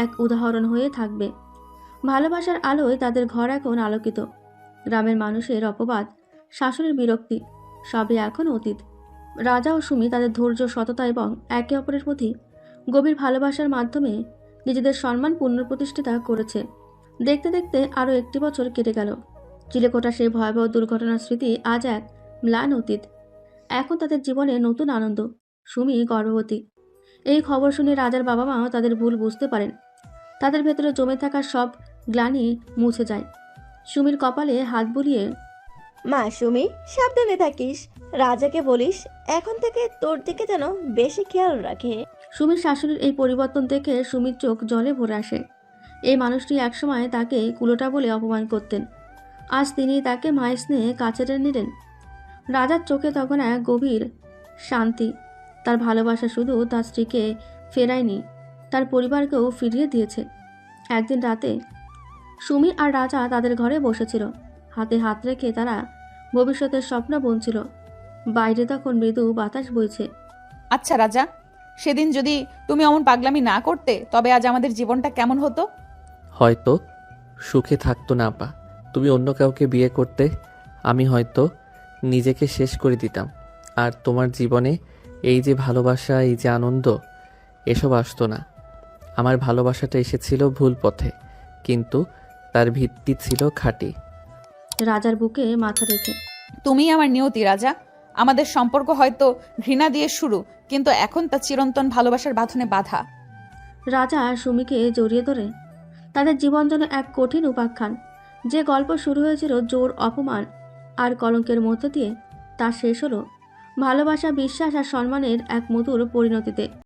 S3: এক উদাহরণ হয়ে থাকবে। ভালোবাসার আলোয় তাদের ঘর এখন আলোকিত। গ্রামের মানুষের অপবাদ, শাশুড়ির বিরক্তি সবই এখন অতীত। রাজা ও সুমি তাদের ধৈর্য, সততা এবং একে অপরের প্রতি গভীর ভালোবাসার মাধ্যমে নিজেদের সম্মান পুনঃপ্রতিষ্ঠিত করেছে। দেখতে দেখতে আরও 1 বছর কেটে গেল। চিলেকোটা সেই ভয়াবহ দুর্ঘটনার স্মৃতি আজ এক ম্লান অতীত। এখন তাদের জীবনে নতুন আনন্দ। সুমি গর্ভবতী। এই খবর শুনে রাজার বাবা মাও তাদের ভুল বুঝতে পারেন। তাদের ভেতরে জমে থাকা সব গ্লানি মুছে যায়। সুমির কপালে হাত বুলিয়ে,
S12: মা সুমি, সাবধানে থাকিস। রাজাকে বলিস এখন থেকে তোর দিকে যেন বেশি খেয়াল রাখে।
S3: সুমির শাশুড়ির এই পরিবর্তন দেখে সুমির চোখ জলে ভরে আসে। এই মানুষটি একসময় তাকে কুলোটা বলে অপমান করতেন, আজ তিনি তাকে মায়ের স্নেহে কাছে টেনে নিলেন। রাজার চোখে তখন এক গভীর শান্তি। তার ভালোবাসা শুধু তার স্ত্রীকে ফেরায়নি, তার পরিবারকেও ফিরিয়ে দিয়েছে। একদিন রাতে সুমি আর রাজা তাদের ঘরে বসেছিল। হাতে হাত রেখে তারা ভবিষ্যতের স্বপ্ন বুনছিল। বাইরে তখন মৃদু বাতাস বইছে।
S1: আচ্ছা রাজা, সেদিন যদি তুমি অমন পাগলামি না করতে তবে আজ আমাদের জীবনটা কেমন হতো?
S2: হয়তো সুখে থাকতো না আপা। তুমি অন্য কাউকে বিয়ে করতে, আমি হয়তো নিজেকে শেষ করে দিতাম। আর তোমার জীবনে এই যে ভালোবাসা, এই যে আনন্দ, এসব আসতো না। আমার ভালোবাসাটা এসেছিল ভুল পথে, কিন্তু তার ভিত্তি ছিল খাঁটি।
S3: রাজার বুকে মাথা রেখে,
S1: তুমি আমার নিয়তি রাজা। আমাদের সম্পর্ক হয়তো ঘৃণা দিয়ে শুরু, কিন্তু এখন তা চিরন্তন ভালোবাসার বাঁধনে বাঁধা।
S3: রাজা সুমিকে জড়িয়ে ধরে। তাদের জীবন যেন এক কঠিন উপাখ্যান। যে গল্প শুরু হয়েছিল জোর, অপমান আর কলঙ্কের মধ্য দিয়ে, তা শেষ হলো ভালোবাসা, বিশ্বাস আর সম্মানের এক মধুর পরিণতিতে।